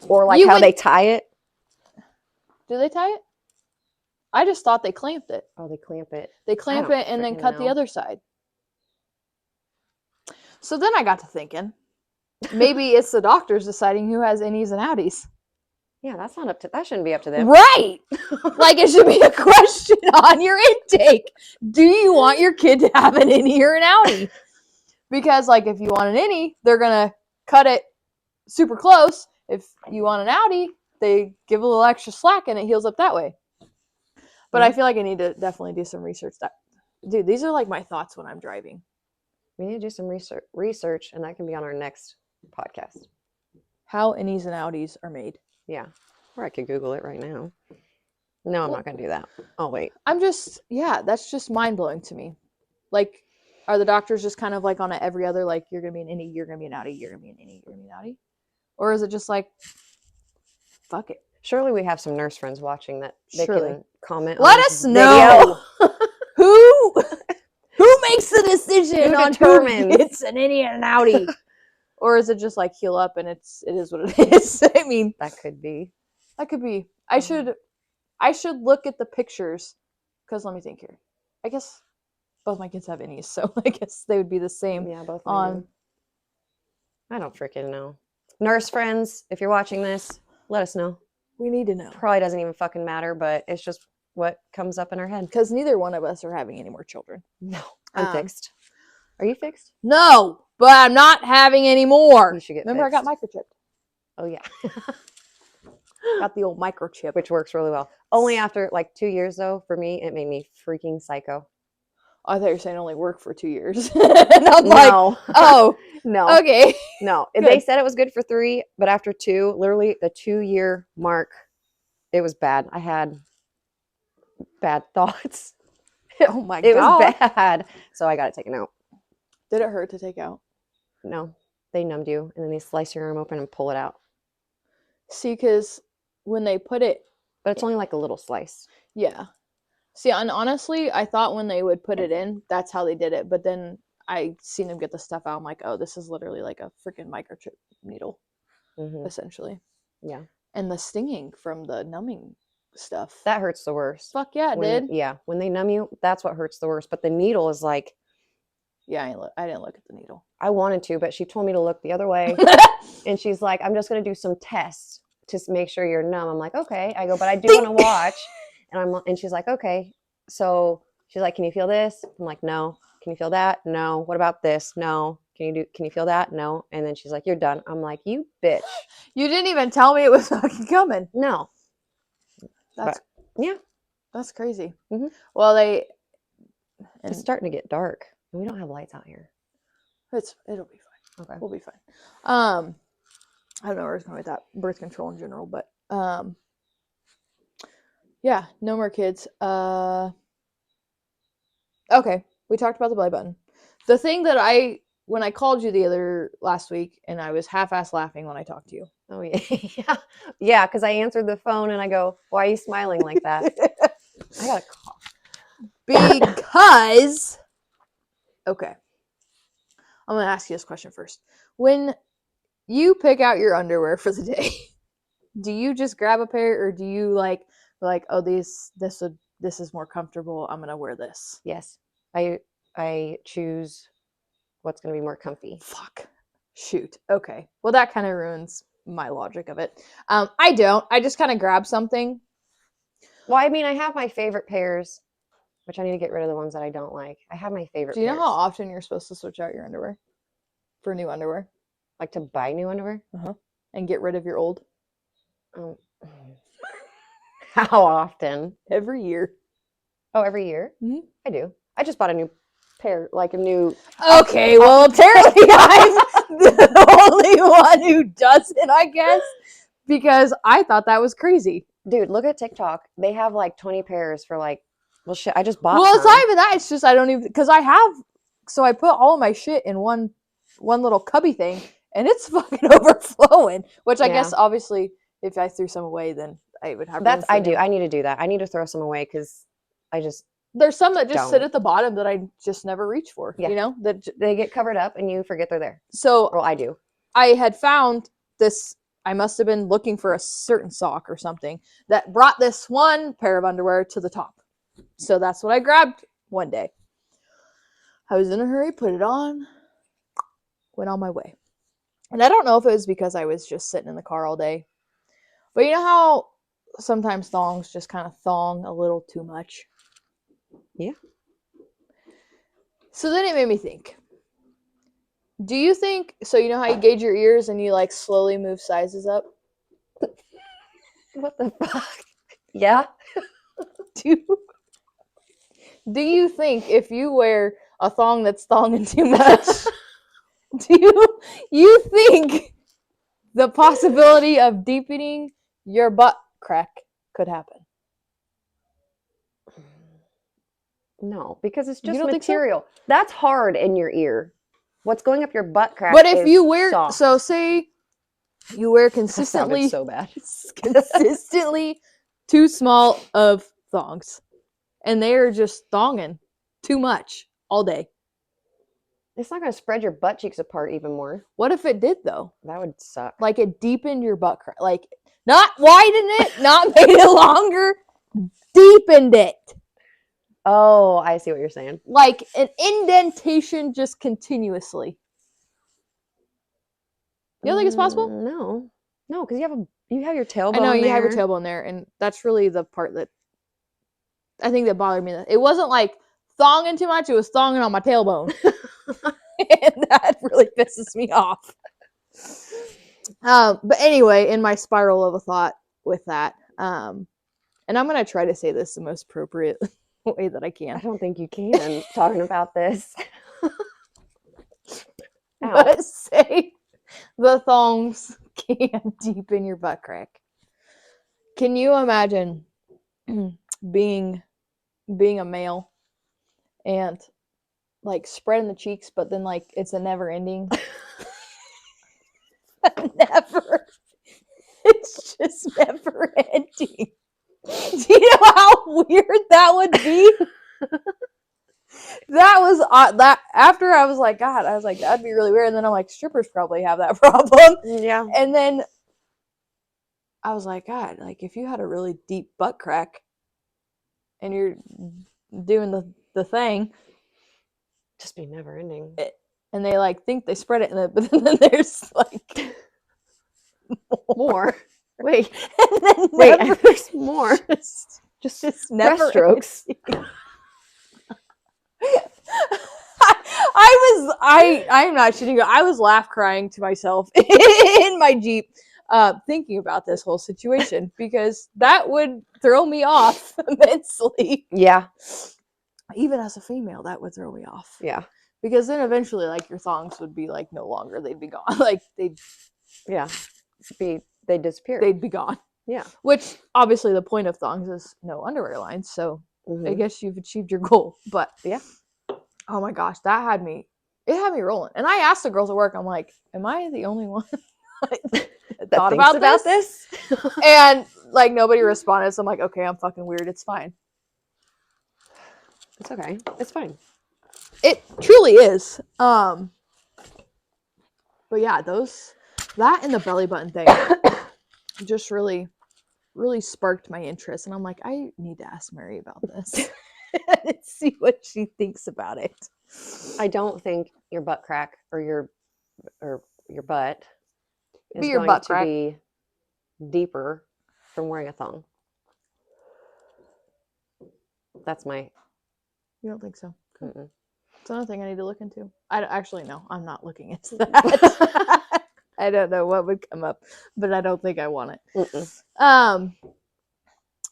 [SPEAKER 2] Or like
[SPEAKER 1] You
[SPEAKER 2] how
[SPEAKER 1] would-
[SPEAKER 2] they tie it.
[SPEAKER 1] Do they tie it? I just thought they clamped it.
[SPEAKER 2] Oh, they clamp it.
[SPEAKER 1] They clamp
[SPEAKER 2] don't
[SPEAKER 1] it and then
[SPEAKER 2] freaking
[SPEAKER 1] cut the
[SPEAKER 2] know.
[SPEAKER 1] other side. So then I got to thinking, maybe it's the doctors deciding who has innies and outies.
[SPEAKER 2] Yeah, that's not up to. That shouldn't be up to them.
[SPEAKER 1] Right. Like it should be a question on your intake. Do you want your kid to have an innie or an outie? Because like if you want an innie, they're gonna cut it super close. If you want an outie, they give a little extra slack and it heals up that way. But I feel like I need to definitely do some research. Dude, these are like my thoughts when I'm driving.
[SPEAKER 2] We need to do some research, and that can be on our next podcast.
[SPEAKER 1] How innies and outies are made.
[SPEAKER 2] Yeah, or I could Google it right now. No, I'm not gonna do that. Oh wait.
[SPEAKER 1] I'm just, yeah, that's just mind blowing to me. Like, are the doctors just kind of like on a every other, like you're gonna be an innie, you're gonna be an outie, you're gonna be an innie, you're gonna be an outie, or is it just like, fuck it?
[SPEAKER 2] Surely we have some nurse friends watching that they
[SPEAKER 1] Surely.
[SPEAKER 2] can comment.
[SPEAKER 1] Let
[SPEAKER 2] on
[SPEAKER 1] us
[SPEAKER 2] this
[SPEAKER 1] know who makes the decision
[SPEAKER 2] Who
[SPEAKER 1] on
[SPEAKER 2] determines?
[SPEAKER 1] who gets an innie and an outie, or is it just like heal up and it is what it is? I mean,
[SPEAKER 2] That could be.
[SPEAKER 1] that could be. I should look at the pictures because let me think here. I guess both my kids have innies, so I guess they would be the same
[SPEAKER 2] Yeah, both.
[SPEAKER 1] on.
[SPEAKER 2] I don't freaking know. Nurse friends, if you're watching this, let us know.
[SPEAKER 1] We need to know
[SPEAKER 2] Probably doesn't even fucking matter, but it's just what comes up in our head.
[SPEAKER 1] because neither one of us are having any more children.
[SPEAKER 2] No, I'm
[SPEAKER 1] Um,
[SPEAKER 2] fixed. Are you fixed?
[SPEAKER 1] No, but I'm not having any more.
[SPEAKER 2] You should get
[SPEAKER 1] Remember,
[SPEAKER 2] fixed.
[SPEAKER 1] I got microchipped.
[SPEAKER 2] Oh yeah,
[SPEAKER 1] Got the old microchip.
[SPEAKER 2] which works really well. Only after like 2 years though. For me, it made me freaking psycho.
[SPEAKER 1] I thought you were saying only work for 2 years, and I'm like,
[SPEAKER 2] No,
[SPEAKER 1] oh,
[SPEAKER 2] no,
[SPEAKER 1] okay.
[SPEAKER 2] no.
[SPEAKER 1] Good.
[SPEAKER 2] They said it was good for 3, but after 2, literally the 2-year mark, it was bad. I had bad thoughts.
[SPEAKER 1] Oh my
[SPEAKER 2] It
[SPEAKER 1] god,
[SPEAKER 2] was bad. So I got it taken out.
[SPEAKER 1] did it hurt to take out?
[SPEAKER 2] No, they numbed you and then they slice your arm open and pull it out.
[SPEAKER 1] See, because when they put it,
[SPEAKER 2] But it's only like a little slice.
[SPEAKER 1] yeah. See, and honestly, I thought when they would put it in, that's how they did it. But then I seen them get the stuff out. I'm like, oh, this is literally like a freaking microchip needle,
[SPEAKER 2] Hmm.
[SPEAKER 1] essentially.
[SPEAKER 2] Yeah.
[SPEAKER 1] And the stinging from the numbing stuff.
[SPEAKER 2] That hurts the worst.
[SPEAKER 1] Fuck yeah, it
[SPEAKER 2] When-
[SPEAKER 1] did.
[SPEAKER 2] Yeah. When they numb you, that's what hurts the worst. But the needle is like,
[SPEAKER 1] Yeah, I didn't look at the needle.
[SPEAKER 2] I wanted to, but she told me to look the other way. And she's like, I'm just going to do some tests to make sure you're numb. I'm like, okay. I go, but I do want to watch. And she's like, okay. So she's like, can you feel this? I'm like, no. Can you feel that? No. What about this? No. Can you feel that? No. And then she's like, you're done. I'm like, you bitch.
[SPEAKER 1] You didn't even tell me it was fucking coming.
[SPEAKER 2] No.
[SPEAKER 1] That's
[SPEAKER 2] Yeah.
[SPEAKER 1] that's crazy.
[SPEAKER 2] Mhm.
[SPEAKER 1] Well, and
[SPEAKER 2] It's starting to get dark and we don't have lights out here.
[SPEAKER 1] it'll be fine.
[SPEAKER 2] Okay.
[SPEAKER 1] We'll be fine. I don't know where I was going with that birth control in general, but yeah, no more kids. Okay, we talked about the belly button. The thing that I when I called you last week, and I was half-ass laughing when I talked to you.
[SPEAKER 2] Oh yeah, yeah, yeah. Because I answered the phone and I go, "Why are you smiling like that?" I got a cough.
[SPEAKER 1] Because okay, I'm gonna ask you this question first. When you pick out your underwear for the day, do you just grab a pair, or do you like oh this is more comfortable, I'm gonna wear this?
[SPEAKER 2] Yes, I choose what's going to be more comfy.
[SPEAKER 1] Fuck. Shoot. Okay. Well, that kind of ruins my logic of it. I don't. I just kind of grab something.
[SPEAKER 2] Well, I mean, I have my favorite pairs, which I need to get rid of the ones that I don't like. I have my favorite
[SPEAKER 1] Do you know
[SPEAKER 2] pairs.
[SPEAKER 1] how often you're supposed to switch out your underwear for new underwear?
[SPEAKER 2] Like to buy new underwear?
[SPEAKER 1] And get rid of your old?
[SPEAKER 2] Um, how often?
[SPEAKER 1] Every year.
[SPEAKER 2] Oh, every year?
[SPEAKER 1] Mhm.
[SPEAKER 2] I do. I just bought a new pair, like a new.
[SPEAKER 1] Okay, well, apparently I'm the only one who doesn't, I guess, because I thought that was crazy.
[SPEAKER 2] Dude, look at TikTok. They have like 20 pairs for like, well, shit. I just bought.
[SPEAKER 1] Well, it's
[SPEAKER 2] some.
[SPEAKER 1] not even that. It's just I don't even because I have. So I put all of my shit in one little cubby thing, and it's fucking overflowing. Which I guess obviously, if I threw some away, then I would have.
[SPEAKER 2] That's I do. I need to do that. I need to throw some away because I just.
[SPEAKER 1] There's some that just sit
[SPEAKER 2] don't.
[SPEAKER 1] at the bottom that I just never reach for.
[SPEAKER 2] Yeah.
[SPEAKER 1] You know that
[SPEAKER 2] They get covered up and you forget they're there.
[SPEAKER 1] So
[SPEAKER 2] Well, I do.
[SPEAKER 1] I had found this. I must have been looking for a certain sock or something that brought this one pair of underwear to the top. So that's what I grabbed one day. I was in a hurry, put it on, went on my way. And I don't know if it was because I was just sitting in the car all day. But you know how sometimes thongs just kind of thong a little too much?
[SPEAKER 2] Yeah.
[SPEAKER 1] So then it made me think. Do you think, so you know how you gauge your ears and you like slowly move sizes up?
[SPEAKER 2] What the fuck? Yeah.
[SPEAKER 1] Do you think if you wear a thong that's thonging too much, do you think the possibility of deepening your butt crack could happen?
[SPEAKER 2] No, because it's
[SPEAKER 1] You
[SPEAKER 2] just
[SPEAKER 1] don't think so?
[SPEAKER 2] material. That's hard in your ear. What's going up your butt crack?
[SPEAKER 1] But if
[SPEAKER 2] is
[SPEAKER 1] you wear,
[SPEAKER 2] soft.
[SPEAKER 1] so say you wear
[SPEAKER 2] That
[SPEAKER 1] consistently,
[SPEAKER 2] sounded so bad.
[SPEAKER 1] consistently too small of thongs, and they are just thonging too much all day.
[SPEAKER 2] It's not going to spread your butt cheeks apart even more.
[SPEAKER 1] What if it did though?
[SPEAKER 2] That would suck.
[SPEAKER 1] Like it deepened your butt crack, like not widened it, not made it longer, deepened it.
[SPEAKER 2] Oh, I see what you're saying.
[SPEAKER 1] Like an indentation just continuously. You don't think it's possible?
[SPEAKER 2] No, because you have your tailbone.
[SPEAKER 1] I know you
[SPEAKER 2] there.
[SPEAKER 1] have your tailbone there, and that's really the part that I think that bothered me. It wasn't like thonging too much; it was thonging on my tailbone, and that really pisses me off. But anyway, in my spiral of a thought with that, and I'm gonna try to say this the most appropriate way that I can.
[SPEAKER 2] I don't think you can talking about this.
[SPEAKER 1] But say the thongs can deepen your butt crack. Can you imagine being a male and like spreading the cheeks, but then like it's a never ending? Never. It's just never ending. Do you know how weird that would be? That was that after I was like, God, I was like, that'd be really weird. And then I'm like, strippers probably have that problem.
[SPEAKER 2] Yeah.
[SPEAKER 1] And then I was like, God, like if you had a really deep butt crack and you're doing the thing,
[SPEAKER 2] Just be never ending.
[SPEAKER 1] And they like think they spread it, but then there's like
[SPEAKER 2] more. Wait,
[SPEAKER 1] and then
[SPEAKER 2] wait, there's more.
[SPEAKER 1] Just never
[SPEAKER 2] strokes.
[SPEAKER 1] I'm not shitting you. I was laugh crying to myself in my Jeep, thinking about this whole situation because that would throw me off immensely.
[SPEAKER 2] Yeah.
[SPEAKER 1] Even as a female, that would throw me off.
[SPEAKER 2] Yeah.
[SPEAKER 1] Because then eventually, like your thongs would be like no longer. They'd be gone. Like they'd
[SPEAKER 2] disappear.
[SPEAKER 1] They'd be gone.
[SPEAKER 2] Yeah.
[SPEAKER 1] Which obviously the point of thongs is no underwear lines. So I guess you've achieved your goal. But
[SPEAKER 2] yeah.
[SPEAKER 1] Oh my gosh, that had me it had me rolling. And I asked the girls at work, I'm like, am I the only one that
[SPEAKER 2] That
[SPEAKER 1] thought
[SPEAKER 2] thinks
[SPEAKER 1] about this? And like nobody responded. So I'm like, okay, I'm fucking weird. It's fine.
[SPEAKER 2] It's okay. It's fine.
[SPEAKER 1] It truly is. But yeah, that and the belly button thing just really, really sparked my interest. And I'm like, I need to ask Mary about this and see what she thinks about it.
[SPEAKER 2] I don't think your butt crack or your butt is
[SPEAKER 1] Be your
[SPEAKER 2] going
[SPEAKER 1] butt
[SPEAKER 2] to
[SPEAKER 1] crack.
[SPEAKER 2] be deeper from wearing a thong. That's my.
[SPEAKER 1] You don't think so?
[SPEAKER 2] Mm-mm.
[SPEAKER 1] It's another thing I need to look into. Actually, no, I'm not looking into that. I don't know what would come up, but I don't think I want it.
[SPEAKER 2] Mm-mm.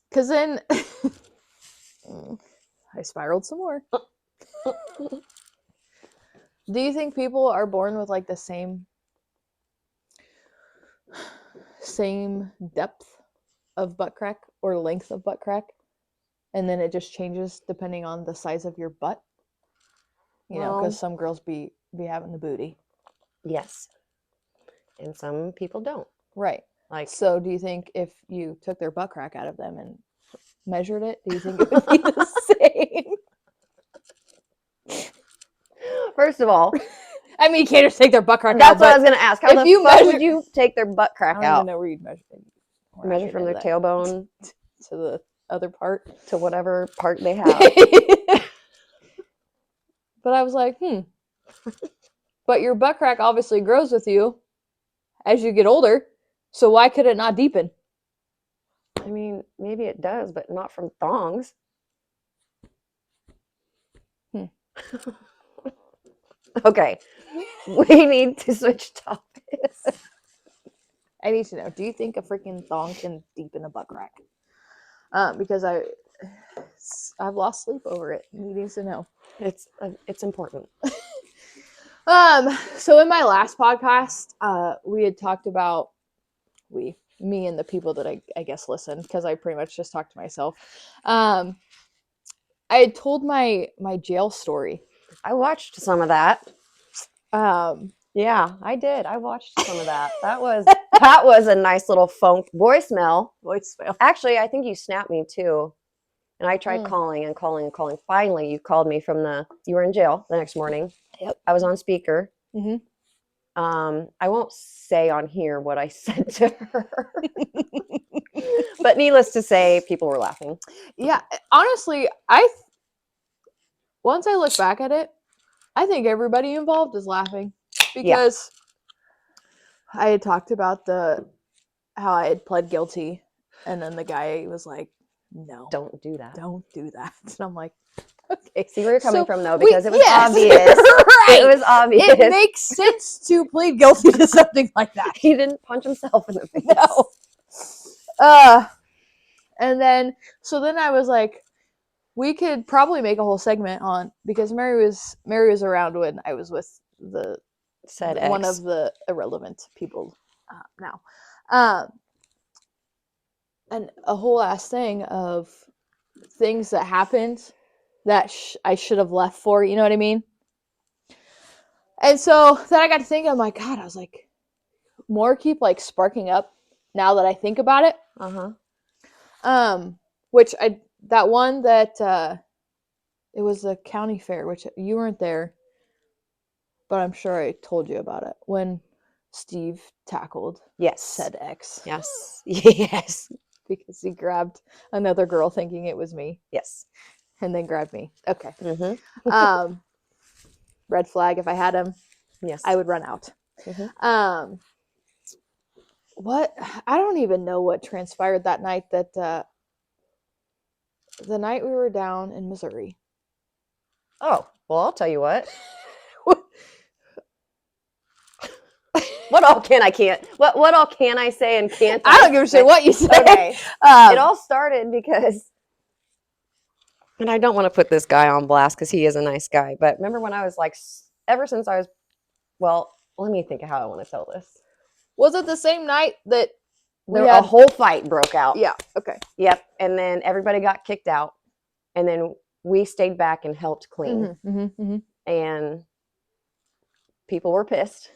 [SPEAKER 1] Because then I spiraled some more. Do you think people are born with like the same depth of butt crack or length of butt crack, and then it just changes depending on the size of your butt? You know, because some girls be having the booty.
[SPEAKER 2] Yes. And some people don't.
[SPEAKER 1] Right.
[SPEAKER 2] Like,
[SPEAKER 1] so do you think if you took their butt crack out of them and measured it, do you think it would be the same?
[SPEAKER 2] first of all,
[SPEAKER 1] I mean, you can't just take their butt crack out.
[SPEAKER 2] that's what I was going to ask. How
[SPEAKER 1] if
[SPEAKER 2] the
[SPEAKER 1] you
[SPEAKER 2] fuck
[SPEAKER 1] measure-
[SPEAKER 2] would you take their butt crack
[SPEAKER 1] I don't
[SPEAKER 2] out?
[SPEAKER 1] even know where you'd measure it. We're not
[SPEAKER 2] Measure from their
[SPEAKER 1] getting into that.
[SPEAKER 2] tailbone
[SPEAKER 1] To the other part.
[SPEAKER 2] to whatever part they have.
[SPEAKER 1] But I was like, But your butt crack obviously grows with you as you get older, so why could it not deepen?
[SPEAKER 2] I mean, maybe it does, but not from thongs. Okay. We need to switch topics.
[SPEAKER 1] I need to know. Do you think a freaking thong can deepen a butt crack? Because I've lost sleep over it. He needs to know.
[SPEAKER 2] It's important.
[SPEAKER 1] So in my last podcast, we had talked about me and the people that I guess listened, because I pretty much just talked to myself. I had told my jail story.
[SPEAKER 2] I watched some of that.
[SPEAKER 1] Um,
[SPEAKER 2] Yeah, I did. I watched some of that. That was a nice little phone voicemail. Actually, I think you snapped me too. And I tried calling and calling and calling. Finally, you called me you were in jail the next morning.
[SPEAKER 1] Yep.
[SPEAKER 2] I was on speaker.
[SPEAKER 1] Mm-hmm.
[SPEAKER 2] I won't say on here what I said to her. But needless to say, people were laughing.
[SPEAKER 1] Yeah, honestly, once I look back at it, I think everybody involved is laughing, because I had talked about how I had pled guilty, and then the guy was like, "No,
[SPEAKER 2] Don't do that.
[SPEAKER 1] Don't do that." And I'm like, okay.
[SPEAKER 2] See where you're coming from, though, because it was obvious.
[SPEAKER 1] Right.
[SPEAKER 2] It was obvious.
[SPEAKER 1] It makes sense to plead guilty to something like that.
[SPEAKER 2] He didn't punch himself in the face.
[SPEAKER 1] No. And then I was like, we could probably make a whole segment on, because Mary was around when I was with one of the irrelevant people now. And a whole ass thing of things that happened that I should have left for, you know what I mean? And so then I got to thinking, I'm like, God, I was like, more keep like sparking up now that I think about it. Which that one that it was the county fair, which you weren't there, but I'm sure I told you about it, when Steve tackled said ex.
[SPEAKER 2] Yes. Yes.
[SPEAKER 1] Because he grabbed another girl thinking it was me.
[SPEAKER 2] Yes.
[SPEAKER 1] And then grabbed me. Okay.
[SPEAKER 2] Mm-hmm.
[SPEAKER 1] Red flag. If I had him,
[SPEAKER 2] yes,
[SPEAKER 1] I would run out.
[SPEAKER 2] Mm-hmm.
[SPEAKER 1] What? I don't even know what transpired that night. That the night we were down in Missouri.
[SPEAKER 2] Oh, well, I'll tell you what. What all can I can't? What all can I say and can't?
[SPEAKER 1] I don't give a shit what you say.
[SPEAKER 2] Okay. It all started because, and I don't want to put this guy on blast because he is a nice guy, but remember when I was like, ever since I was, well, let me think of how I want to tell this.
[SPEAKER 1] Was it the same night that
[SPEAKER 2] a whole fight broke out?
[SPEAKER 1] Yeah. Okay.
[SPEAKER 2] Yep. And then everybody got kicked out, and then we stayed back and helped clean.
[SPEAKER 1] Mm-hmm, mm-hmm, mm-hmm.
[SPEAKER 2] And people were pissed.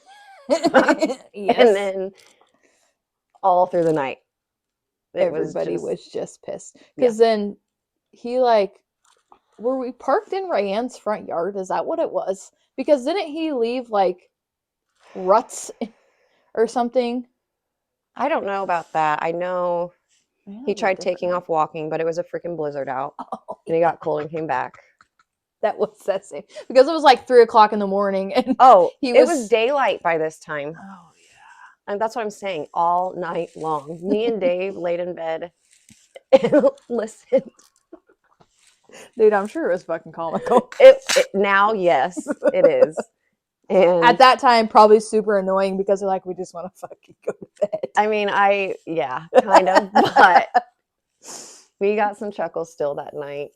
[SPEAKER 1] Yes.
[SPEAKER 2] And then all through the night,
[SPEAKER 1] Everybody was just pissed.
[SPEAKER 2] Yeah.
[SPEAKER 1] Because then he were we parked in Rayanne's front yard? Is that what it was? Because didn't he leave ruts or something?
[SPEAKER 2] I don't know about that. I know he tried taking off walking, but it was a freaking blizzard out.
[SPEAKER 1] Oh,
[SPEAKER 2] And he got cold and came back.
[SPEAKER 1] that was that same. Because it was 3:00 in the morning. And
[SPEAKER 2] Oh,
[SPEAKER 1] He
[SPEAKER 2] it was
[SPEAKER 1] was-
[SPEAKER 2] daylight by this time.
[SPEAKER 1] oh
[SPEAKER 2] And that's what I'm saying. All night long. Me and Dave laid in bed and listened.
[SPEAKER 1] dude, I'm sure it was fucking comical.
[SPEAKER 2] Now, yes, it is. And
[SPEAKER 1] At that time, probably super annoying because they're we just want to fucking go to bed.
[SPEAKER 2] I mean, yeah, kind of, but we got some chuckles still that night.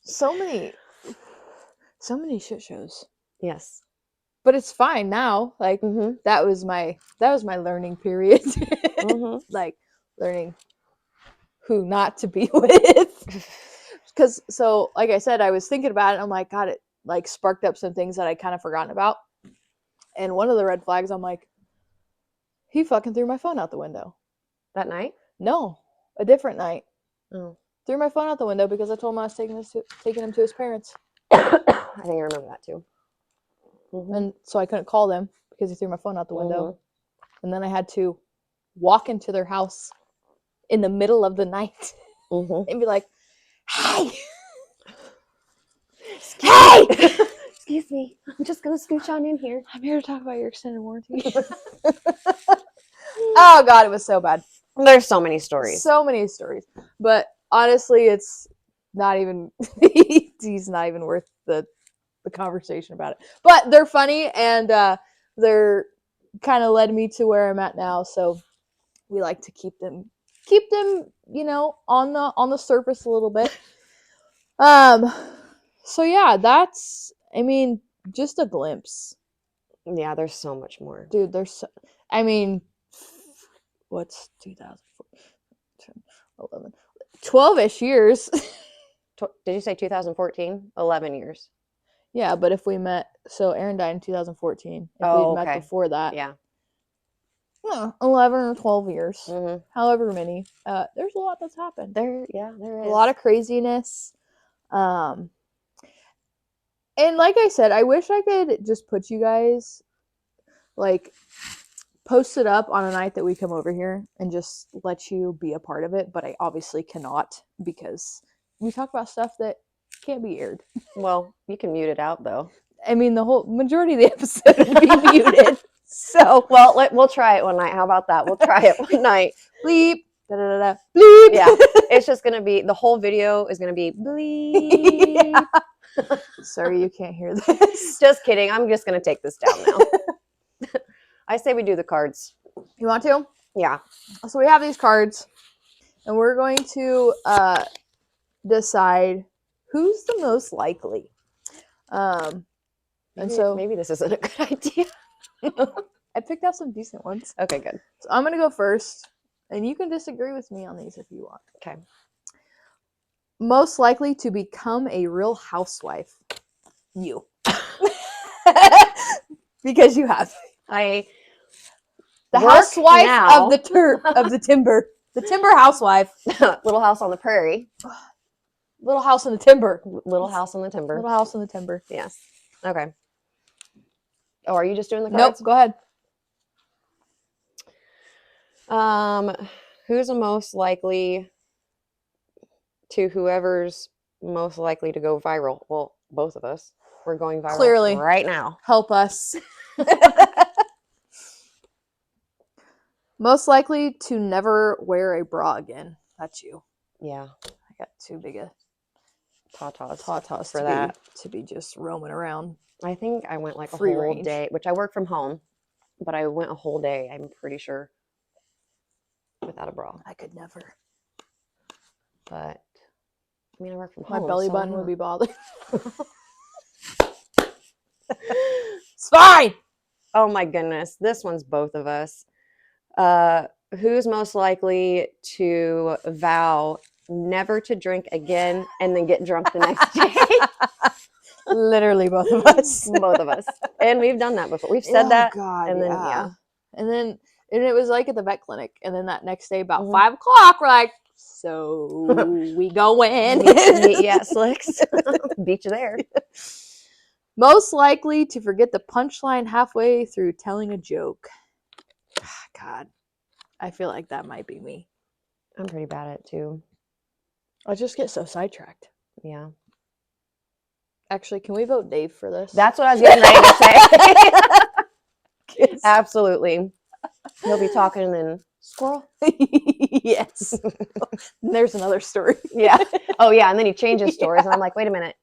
[SPEAKER 1] So many shit shows.
[SPEAKER 2] Yes.
[SPEAKER 1] But it's fine now.
[SPEAKER 2] Mm-hmm.
[SPEAKER 1] That was my learning period.
[SPEAKER 2] Mm-hmm.
[SPEAKER 1] Learning who not to be with. Because like I said, I was thinking about it. I'm like, God, it sparked up some things that I kind of forgotten about. And one of the red flags, I'm like, he fucking threw my phone out the window.
[SPEAKER 2] That night?
[SPEAKER 1] No, a different night.
[SPEAKER 2] Oh.
[SPEAKER 1] Threw my phone out the window because I told him I was taking him to his parents.
[SPEAKER 2] I think I remember that too. Mm-hmm.
[SPEAKER 1] And so I couldn't call them because he threw my phone out the window.
[SPEAKER 2] Mm-hmm.
[SPEAKER 1] And then I had to walk into their house in the middle of the night
[SPEAKER 2] Mm-hmm.
[SPEAKER 1] and be like, hey! Hey!
[SPEAKER 2] Excuse me. I'm just going to scooch on in here.
[SPEAKER 1] I'm here to talk about your extended warranty. Oh, God, it was so bad.
[SPEAKER 2] There's so many stories.
[SPEAKER 1] So many stories. But honestly, it's not even, he's not even worth the conversation about it. But they're funny, and they're kind of led me to where I'm at now. So we like to keep them, on the surface a little bit. So yeah, that's, just a glimpse.
[SPEAKER 2] Yeah, there's so much more.
[SPEAKER 1] Dude, what's 2004, 11, 12-ish years.
[SPEAKER 2] Did you say 2014? 11 years.
[SPEAKER 1] Yeah, but if we met, so Aaron died in 2014. If we'd met before that,
[SPEAKER 2] yeah,
[SPEAKER 1] 11 or 12 years,
[SPEAKER 2] mm-hmm.
[SPEAKER 1] however many. There's a lot that's happened.
[SPEAKER 2] There is
[SPEAKER 1] a lot of craziness. And like I said, I wish I could just put you guys, post it up on a night that we come over here and just let you be a part of it. But I obviously cannot because we talk about stuff that can't be aired.
[SPEAKER 2] Well, you can mute it out though.
[SPEAKER 1] The whole majority of the episode would be muted. So,
[SPEAKER 2] well, we'll try it one night. How about that? We'll try it one night.
[SPEAKER 1] Bleep. Da, da, da, da, bleep.
[SPEAKER 2] Yeah, it's just gonna be, the whole video is gonna be bleep.
[SPEAKER 1] Yeah. Sorry, you can't hear this.
[SPEAKER 2] Just kidding. I'm just gonna take this down now. I say we do the cards.
[SPEAKER 1] You want to?
[SPEAKER 2] Yeah.
[SPEAKER 1] So we have these cards, and we're going to decide who's the most likely. And so
[SPEAKER 2] maybe this isn't a good idea.
[SPEAKER 1] I picked out some decent ones.
[SPEAKER 2] Okay, good.
[SPEAKER 1] So I'm gonna go first, and you can disagree with me on these if you want.
[SPEAKER 2] Okay.
[SPEAKER 1] Most likely to become a real housewife. You. Because you have.
[SPEAKER 2] The
[SPEAKER 1] housewife
[SPEAKER 2] now.
[SPEAKER 1] of the timber. The timber housewife.
[SPEAKER 2] Little House on the Prairie.
[SPEAKER 1] Little house in the timber.
[SPEAKER 2] Little House on the Timber.
[SPEAKER 1] Little house in the timber.
[SPEAKER 2] Yes. Okay. Oh, are you just doing the
[SPEAKER 1] Nope,
[SPEAKER 2] cards?
[SPEAKER 1] go ahead.
[SPEAKER 2] Who's the most likely to whoever's most likely to go viral? Well, both of us. We're going viral
[SPEAKER 1] Clearly.
[SPEAKER 2] right now.
[SPEAKER 1] Help us. Most likely to never wear a bra again. That's you.
[SPEAKER 2] Yeah.
[SPEAKER 1] I got too big a
[SPEAKER 2] tatas
[SPEAKER 1] for
[SPEAKER 2] for
[SPEAKER 1] that.
[SPEAKER 2] that.
[SPEAKER 1] To be just roaming around.
[SPEAKER 2] I think I went like a
[SPEAKER 1] Free
[SPEAKER 2] whole
[SPEAKER 1] range.
[SPEAKER 2] day, which I work from home, but I went a whole day, I'm pretty sure, without a bra.
[SPEAKER 1] I could never.
[SPEAKER 2] But I work from
[SPEAKER 1] My
[SPEAKER 2] home.
[SPEAKER 1] belly
[SPEAKER 2] so
[SPEAKER 1] button
[SPEAKER 2] I'm
[SPEAKER 1] would
[SPEAKER 2] not-
[SPEAKER 1] be bothered. It's fine.
[SPEAKER 2] Oh my goodness. This one's both of us. Who's most likely to vow never to drink again and then get drunk the next day?
[SPEAKER 1] Literally both of us.
[SPEAKER 2] Both of us. And we've done that before. We've said
[SPEAKER 1] Oh,
[SPEAKER 2] that.
[SPEAKER 1] God,
[SPEAKER 2] And then, yeah.
[SPEAKER 1] And then, and it was like at the vet clinic. And then that next day, about
[SPEAKER 2] Mhm.
[SPEAKER 1] 5 o'clock, we're like, so we going.
[SPEAKER 2] Meet you at Slicks. Beat you there.
[SPEAKER 1] Most likely to forget the punchline halfway through telling a joke. God, I feel like that might be me.
[SPEAKER 2] I'm pretty bad at it too.
[SPEAKER 1] I just get so sidetracked.
[SPEAKER 2] Yeah.
[SPEAKER 1] Actually, can we vote Dave for this?
[SPEAKER 2] That's what I was getting ready to say. Absolutely. He'll be talking and then squirrel.
[SPEAKER 1] Yes. There's another story.
[SPEAKER 2] Yeah. Oh, yeah. And then he changes stories. And I'm like, wait a minute.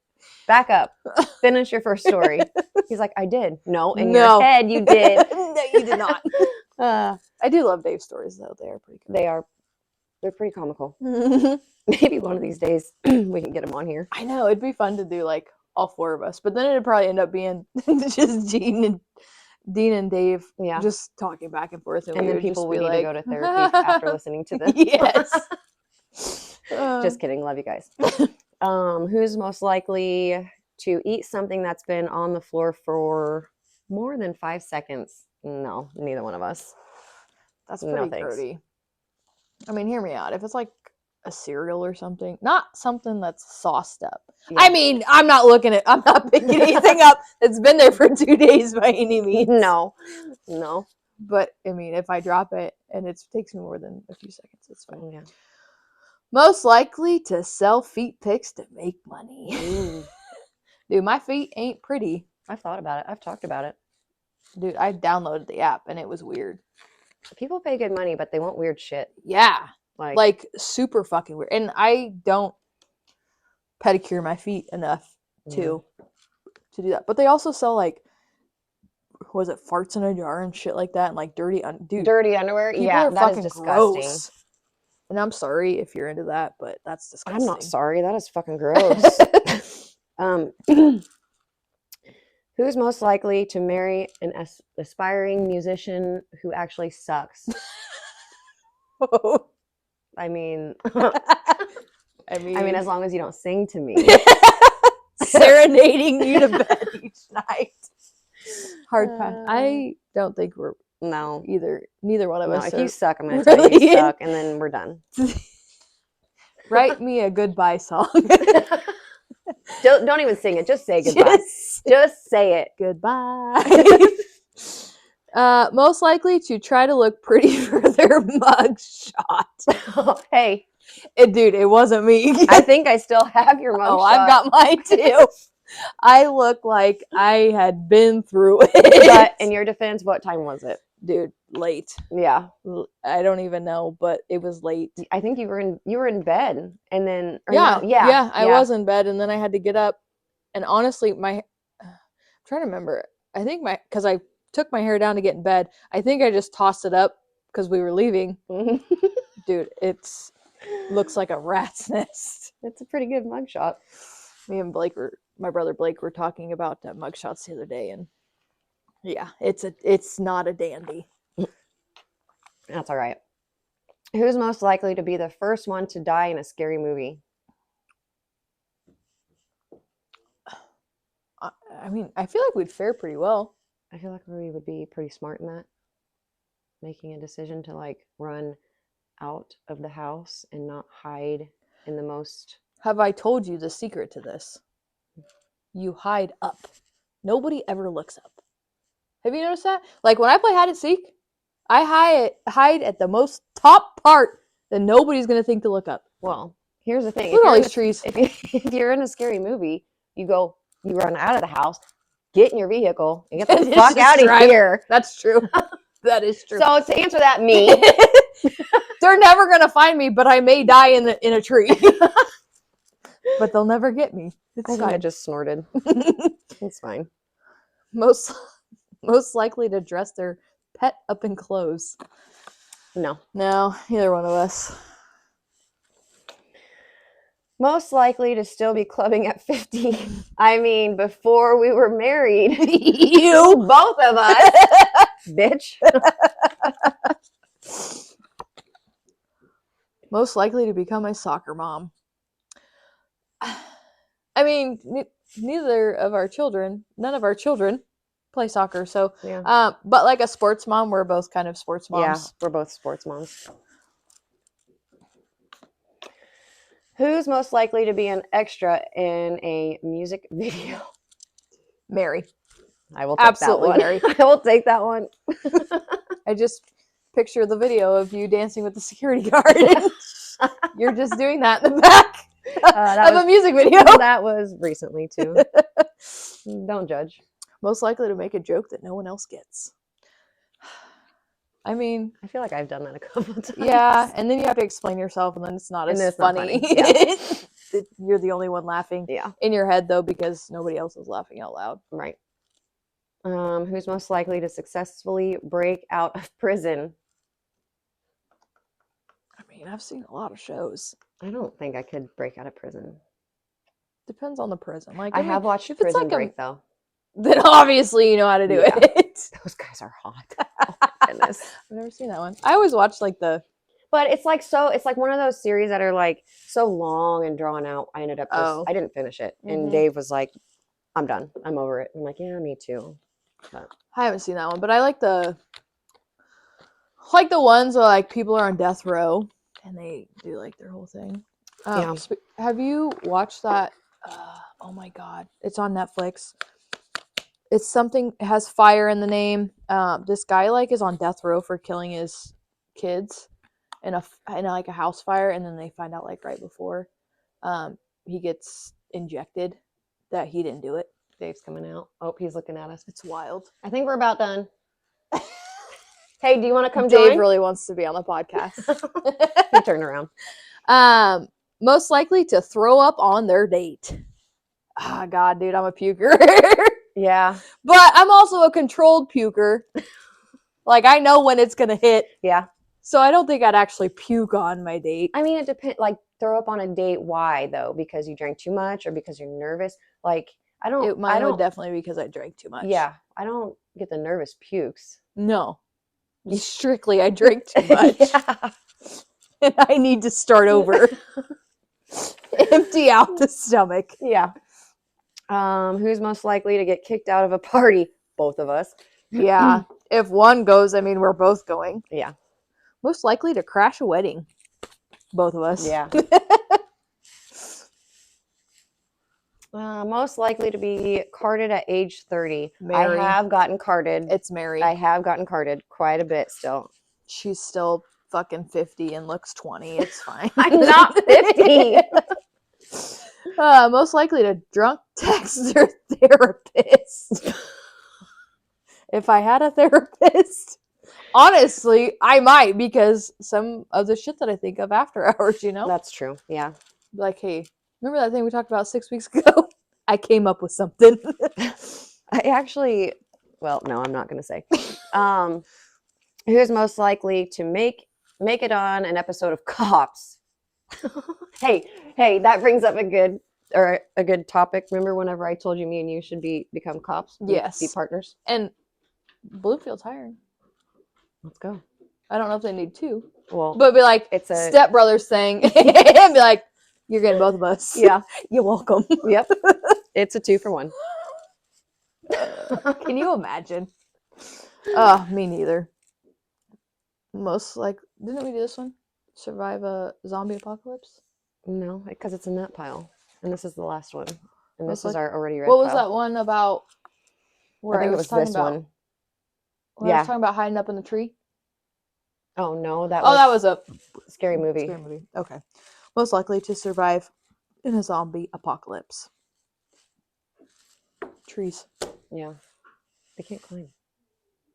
[SPEAKER 2] Back up. Finish your first story. He's like, I did. No, in your head you did.
[SPEAKER 1] No, you did not. I do love Dave's stories, though. They are pretty good.
[SPEAKER 2] They're pretty comical. Maybe one of these days we can get him on here.
[SPEAKER 1] I know. It'd be fun to do, like, all 4 of us. But then it'd probably end up being just Dean and Dave just talking back and forth.
[SPEAKER 2] And then people would need to go to therapy after listening to this.
[SPEAKER 1] Yes.
[SPEAKER 2] Just kidding. Love you guys. Who's most likely to eat something that's been on the floor for more than 5 seconds? No, neither one of us.
[SPEAKER 1] That's pretty grody. I mean, hear me out. If it's like a cereal or something, not something that's sauced up. Yeah. I mean, I'm not picking anything up that's been there for 2 days by any means.
[SPEAKER 2] No.
[SPEAKER 1] But I mean, if I drop it and it takes me more than a few seconds, it's fine.
[SPEAKER 2] Yeah.
[SPEAKER 1] Most likely to sell feet pics to make money. Dude, my feet ain't pretty.
[SPEAKER 2] I've thought about it. I've talked about it.
[SPEAKER 1] Dude, I downloaded the app and it was weird.
[SPEAKER 2] People pay good money, but they want weird shit.
[SPEAKER 1] Yeah. Like super fucking weird. And I don't pedicure my feet enough to do that. But they also sell like, was it farts in a jar and shit like that, and like dirty
[SPEAKER 2] underwear? Yeah, that is disgusting. Gross.
[SPEAKER 1] And I'm sorry if you're into that, but that's disgusting.
[SPEAKER 2] I'm not sorry. That is fucking gross. Who's most likely to marry an aspiring musician who actually sucks? I mean, as long as you don't sing to me.
[SPEAKER 1] Serenading you to bed each night. Hard pass. I don't think we're neither one of us.
[SPEAKER 2] If you suck, I'm gonna tell you suck, and then we're done.
[SPEAKER 1] Write me a goodbye song.
[SPEAKER 2] Don't even sing it. Just say goodbye. Just say it.
[SPEAKER 1] Goodbye. Most likely to try to look pretty for their mug shot.
[SPEAKER 2] Hey.
[SPEAKER 1] Dude, it wasn't me.
[SPEAKER 2] I think I still have your mug shot.
[SPEAKER 1] I've got mine too. I look like I had been through it.
[SPEAKER 2] But in your defense, what time was it?
[SPEAKER 1] Dude, late.
[SPEAKER 2] Yeah.
[SPEAKER 1] I don't even know, but it was late.
[SPEAKER 2] I think you were in bed, and then
[SPEAKER 1] I was in bed, and then I had to get up. And honestly, I'm trying to remember. I think because I took my hair down to get in bed. I think I just tossed it up because we were leaving. Dude, looks like a rat's nest.
[SPEAKER 2] It's a pretty good mugshot.
[SPEAKER 1] Me and my brother Blake were talking about mugshots the other day, and yeah, it's not a dandy.
[SPEAKER 2] That's all right. Who's most likely to be the first one to die in a scary movie?
[SPEAKER 1] I mean, I feel like we'd fare pretty well.
[SPEAKER 2] I feel like we would be pretty smart in that. Making a decision to like run out of the house and not hide in the most...
[SPEAKER 1] Have I told you the secret to this? You hide up. Nobody ever looks up. Have you noticed that? Like when I play hide and seek, I hide at the most top part that nobody's going to think to look up.
[SPEAKER 2] Well, here's the thing.
[SPEAKER 1] Look at all these trees.
[SPEAKER 2] If you're in a scary movie, you run out of the house, get in your vehicle, and get the fuck out of here.
[SPEAKER 1] That's true. That is true.
[SPEAKER 2] So to answer that, me.
[SPEAKER 1] They're never going to find me, but I may die in a tree. But they'll never get me.
[SPEAKER 2] I think I just snorted. It's fine.
[SPEAKER 1] Most likely to dress their pet up in clothes.
[SPEAKER 2] No,
[SPEAKER 1] neither one of us.
[SPEAKER 2] Most likely to still be clubbing at 50. I mean, before we were married. You, both of us. Bitch.
[SPEAKER 1] Most likely to become a soccer mom. I mean, none of our children play soccer. So,
[SPEAKER 2] Yeah.
[SPEAKER 1] but like a sports mom, we're both kind of sports
[SPEAKER 2] Yeah,
[SPEAKER 1] moms.
[SPEAKER 2] we're both sports moms. Who's most likely to be an extra in a music video?
[SPEAKER 1] Mary.
[SPEAKER 2] I will take
[SPEAKER 1] Absolutely,
[SPEAKER 2] that one.
[SPEAKER 1] Mary.
[SPEAKER 2] I will take that one.
[SPEAKER 1] I just picture the video of you dancing with the security guard. You're just doing that in the back of a music video.
[SPEAKER 2] That was recently too. Don't judge.
[SPEAKER 1] Most likely to make a joke that no one else gets. I mean,
[SPEAKER 2] I feel like I've done that a couple of times.
[SPEAKER 1] yeah, and then you have to explain yourself, and then it's not
[SPEAKER 2] And
[SPEAKER 1] as
[SPEAKER 2] it's not
[SPEAKER 1] funny.
[SPEAKER 2] funny, yeah.
[SPEAKER 1] You're the only one laughing
[SPEAKER 2] Yeah,
[SPEAKER 1] in your head, though, because nobody else is laughing out loud.
[SPEAKER 2] right. Who's most likely to successfully break out of prison?
[SPEAKER 1] I mean, I've seen a lot of shows.
[SPEAKER 2] I don't think I could break out of prison.
[SPEAKER 1] Depends on the prison. Like
[SPEAKER 2] I
[SPEAKER 1] mean,
[SPEAKER 2] have watched
[SPEAKER 1] if it's
[SPEAKER 2] Prison
[SPEAKER 1] like
[SPEAKER 2] Break though.
[SPEAKER 1] then obviously you know how to do
[SPEAKER 2] Yeah.
[SPEAKER 1] it.
[SPEAKER 2] Those guys are hot. Oh my goodness.
[SPEAKER 1] I've never seen that one. I always watch like the
[SPEAKER 2] But it's like one of those series that are like so long and drawn out. I ended up just I didn't finish it. And
[SPEAKER 1] Mhm.
[SPEAKER 2] Dave was like, I'm done. I'm over it. I'm like, yeah, me too. But
[SPEAKER 1] I haven't seen that one, but I like the ones where like people are on death row and they do like their whole thing.
[SPEAKER 2] Yeah.
[SPEAKER 1] Have you watched that? Oh my god, it's on Netflix. It's something, it has fire in the name. This guy like is on death row for killing his kids in like a house fire, and then they find out like right before he gets injected that he didn't do it.
[SPEAKER 2] Dave's coming out. Oh, he's looking at us.
[SPEAKER 1] It's wild.
[SPEAKER 2] I think we're about done. Hey, do you want to come
[SPEAKER 1] Dave
[SPEAKER 2] join?
[SPEAKER 1] really wants to be on the podcast.
[SPEAKER 2] He turned around.
[SPEAKER 1] Most likely to throw up on their date. Ah, God, dude, I'm a puker.
[SPEAKER 2] Yeah.
[SPEAKER 1] But I'm also a controlled puker. Like, I know when it's going to hit.
[SPEAKER 2] Yeah.
[SPEAKER 1] So I don't think I'd actually puke on my date.
[SPEAKER 2] I mean, it depends. Like, throw up on a date. Why though? Because you drank too much, or because you're nervous? Like,
[SPEAKER 1] Mine would definitely be because I drank too much.
[SPEAKER 2] Yeah, I don't get the nervous pukes.
[SPEAKER 1] No. Strictly, I drank too much.
[SPEAKER 2] Yeah.
[SPEAKER 1] And I need to start over. Empty out the stomach.
[SPEAKER 2] Yeah. Who's most likely to get kicked out of a party? Both of us.
[SPEAKER 1] Yeah. If one goes, I mean, we're both going.
[SPEAKER 2] Yeah.
[SPEAKER 1] Most likely to crash a wedding. Both of us.
[SPEAKER 2] Yeah. Most likely to be carded at age 30.
[SPEAKER 1] Mary.
[SPEAKER 2] I have gotten carded.
[SPEAKER 1] It's Mary.
[SPEAKER 2] I have gotten carded quite a bit still.
[SPEAKER 1] She's still fucking 50 and looks 20. It's fine.
[SPEAKER 2] I'm not 50.
[SPEAKER 1] Most likely to drunk text their therapist. If I had a therapist, honestly, I might, because some of the shit that I think of after hours, you know?
[SPEAKER 2] That's true. Yeah.
[SPEAKER 1] Like, hey, remember that thing we talked about 6 weeks ago? I came up with something.
[SPEAKER 2] I actually, well, no, I'm not going to say. Who's most likely to make it on an episode of Cops? Hey, that brings up a good topic. Remember whenever I told you me and you should become cops?
[SPEAKER 1] Yes.
[SPEAKER 2] Be partners.
[SPEAKER 1] And Bloomfield's hiring.
[SPEAKER 2] Let's go.
[SPEAKER 1] I don't know if they need two.
[SPEAKER 2] Well,
[SPEAKER 1] but be like,
[SPEAKER 2] it's a
[SPEAKER 1] Step Brothers thing. And be like, you're getting both of us.
[SPEAKER 2] Yeah.
[SPEAKER 1] You're welcome.
[SPEAKER 2] Yep. It's a 2-for-1.
[SPEAKER 1] Can you imagine? Me neither. Didn't we do this one? Survive a zombie apocalypse?
[SPEAKER 2] No, because it's in that pile. And this is the last one. And this
[SPEAKER 1] Most
[SPEAKER 2] is our already read
[SPEAKER 1] What
[SPEAKER 2] pile.
[SPEAKER 1] was that one about? Where
[SPEAKER 2] I think it was this one.
[SPEAKER 1] Where I was talking about hiding up in the tree?
[SPEAKER 2] Oh, no. That
[SPEAKER 1] was a
[SPEAKER 2] scary movie.
[SPEAKER 1] Scary movie. Okay. Most likely to survive in a zombie apocalypse. Trees.
[SPEAKER 2] Yeah. They can't climb.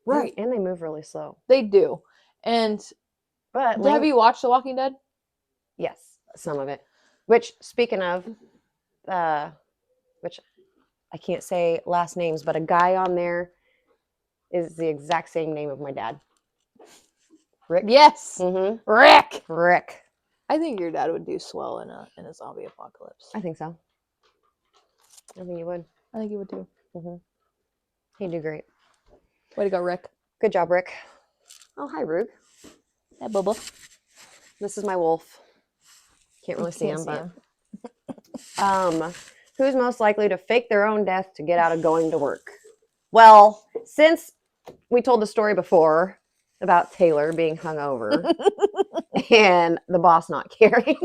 [SPEAKER 1] Right.
[SPEAKER 2] And they move really slow.
[SPEAKER 1] They do. And
[SPEAKER 2] But
[SPEAKER 1] have you watched The Walking Dead?
[SPEAKER 2] Yes, some of it. Which, speaking of, which I can't say last names, but a guy on there is the exact same name of my dad. Rick?
[SPEAKER 1] Yes.
[SPEAKER 2] Mm-hmm.
[SPEAKER 1] Rick. I think your dad would do swell in a zombie apocalypse.
[SPEAKER 2] I think so. I think you would.
[SPEAKER 1] I think he would too.
[SPEAKER 2] Mm-hmm. He'd do great.
[SPEAKER 1] Way to go, Rick.
[SPEAKER 2] Good job, Rick. Oh, hi, Rug.
[SPEAKER 1] Hey, Bubba.
[SPEAKER 2] This is my wolf. Can't really see him, but Who's most likely to fake their own death to get out of going to work? Well, since we told the story before about Taylor being hungover and the boss not caring,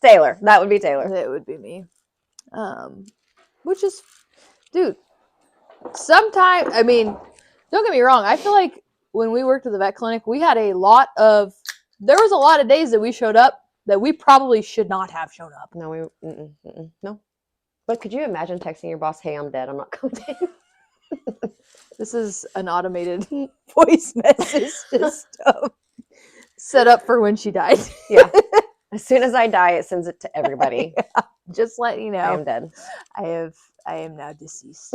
[SPEAKER 2] Taylor, that would be Taylor.
[SPEAKER 1] It would be me. Which is, dude, sometimes, I mean, don't get me wrong. I feel like when we worked at the vet clinic, we had there was a lot of days that we showed up that we probably should not have shown up.
[SPEAKER 2] No, no. But could you imagine texting your boss, "Hey, I'm dead. I'm not coming in."
[SPEAKER 1] This is an automated voice message system set up for when she died.
[SPEAKER 2] Yeah. As soon as I die, it sends it to everybody.
[SPEAKER 1] Yeah. Just let you know.
[SPEAKER 2] I am dead.
[SPEAKER 1] I am now deceased.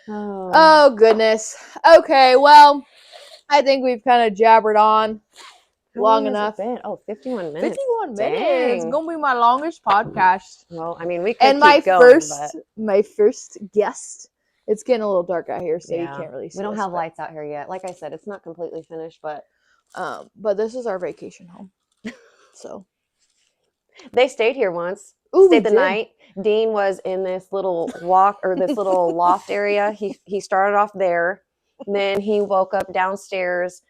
[SPEAKER 1] Oh goodness. Okay, well, I think we've kind of jabbered on long enough.
[SPEAKER 2] Oh, 51 minutes.
[SPEAKER 1] 51 minutes.
[SPEAKER 2] Dang.
[SPEAKER 1] It's gonna be my longest podcast.
[SPEAKER 2] Well, I mean, we could
[SPEAKER 1] And
[SPEAKER 2] keep
[SPEAKER 1] my first guest. It's getting a little dark out here, so you
[SPEAKER 2] Yeah.
[SPEAKER 1] can't really see
[SPEAKER 2] we don't
[SPEAKER 1] us,
[SPEAKER 2] have
[SPEAKER 1] but,
[SPEAKER 2] lights out here yet. Like I said, it's not completely finished, but
[SPEAKER 1] but this is our vacation home. So
[SPEAKER 2] they stayed here once.
[SPEAKER 1] Ooh, we
[SPEAKER 2] Stayed the
[SPEAKER 1] did.
[SPEAKER 2] night. Dean was in this little this little loft area. He started off there. Then he woke up downstairs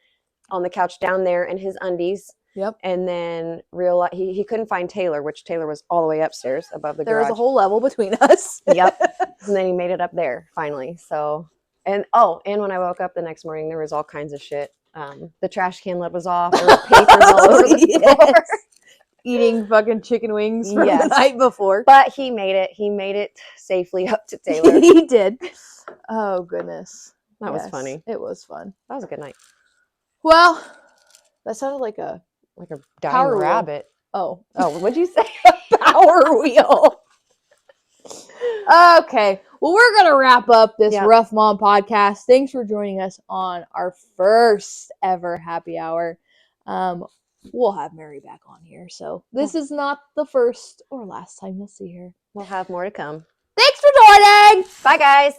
[SPEAKER 2] on the couch down there in his undies.
[SPEAKER 1] Yep.
[SPEAKER 2] And then realized he couldn't find Taylor, which Taylor was all the way upstairs above the
[SPEAKER 1] There
[SPEAKER 2] garage.
[SPEAKER 1] was a whole level between us.
[SPEAKER 2] Yep. And then he made it up there finally. So, and when I woke up the next morning, there was all kinds of shit. The trash can lid was off. There was papers all over the floor.
[SPEAKER 1] Eating fucking chicken wings from the
[SPEAKER 2] Yes.
[SPEAKER 1] night before.
[SPEAKER 2] But he made it. He made it safely up to Taylor.
[SPEAKER 1] He did. Oh goodness.
[SPEAKER 2] That was
[SPEAKER 1] Yes,
[SPEAKER 2] funny.
[SPEAKER 1] It was fun.
[SPEAKER 2] That was a good night.
[SPEAKER 1] Well, that sounded like a
[SPEAKER 2] dying
[SPEAKER 1] Power wheel.
[SPEAKER 2] rabbit.
[SPEAKER 1] oh
[SPEAKER 2] What'd you say?
[SPEAKER 1] power wheel. Okay. Well, we're gonna wrap up this
[SPEAKER 2] Yep.
[SPEAKER 1] Rough Mom podcast. Thanks for joining us on our first ever happy hour. We'll have Mary back on here, so this is not the first or last time you'll see her.
[SPEAKER 2] We'll have more to come.
[SPEAKER 1] Thanks for joining.
[SPEAKER 2] Bye, guys.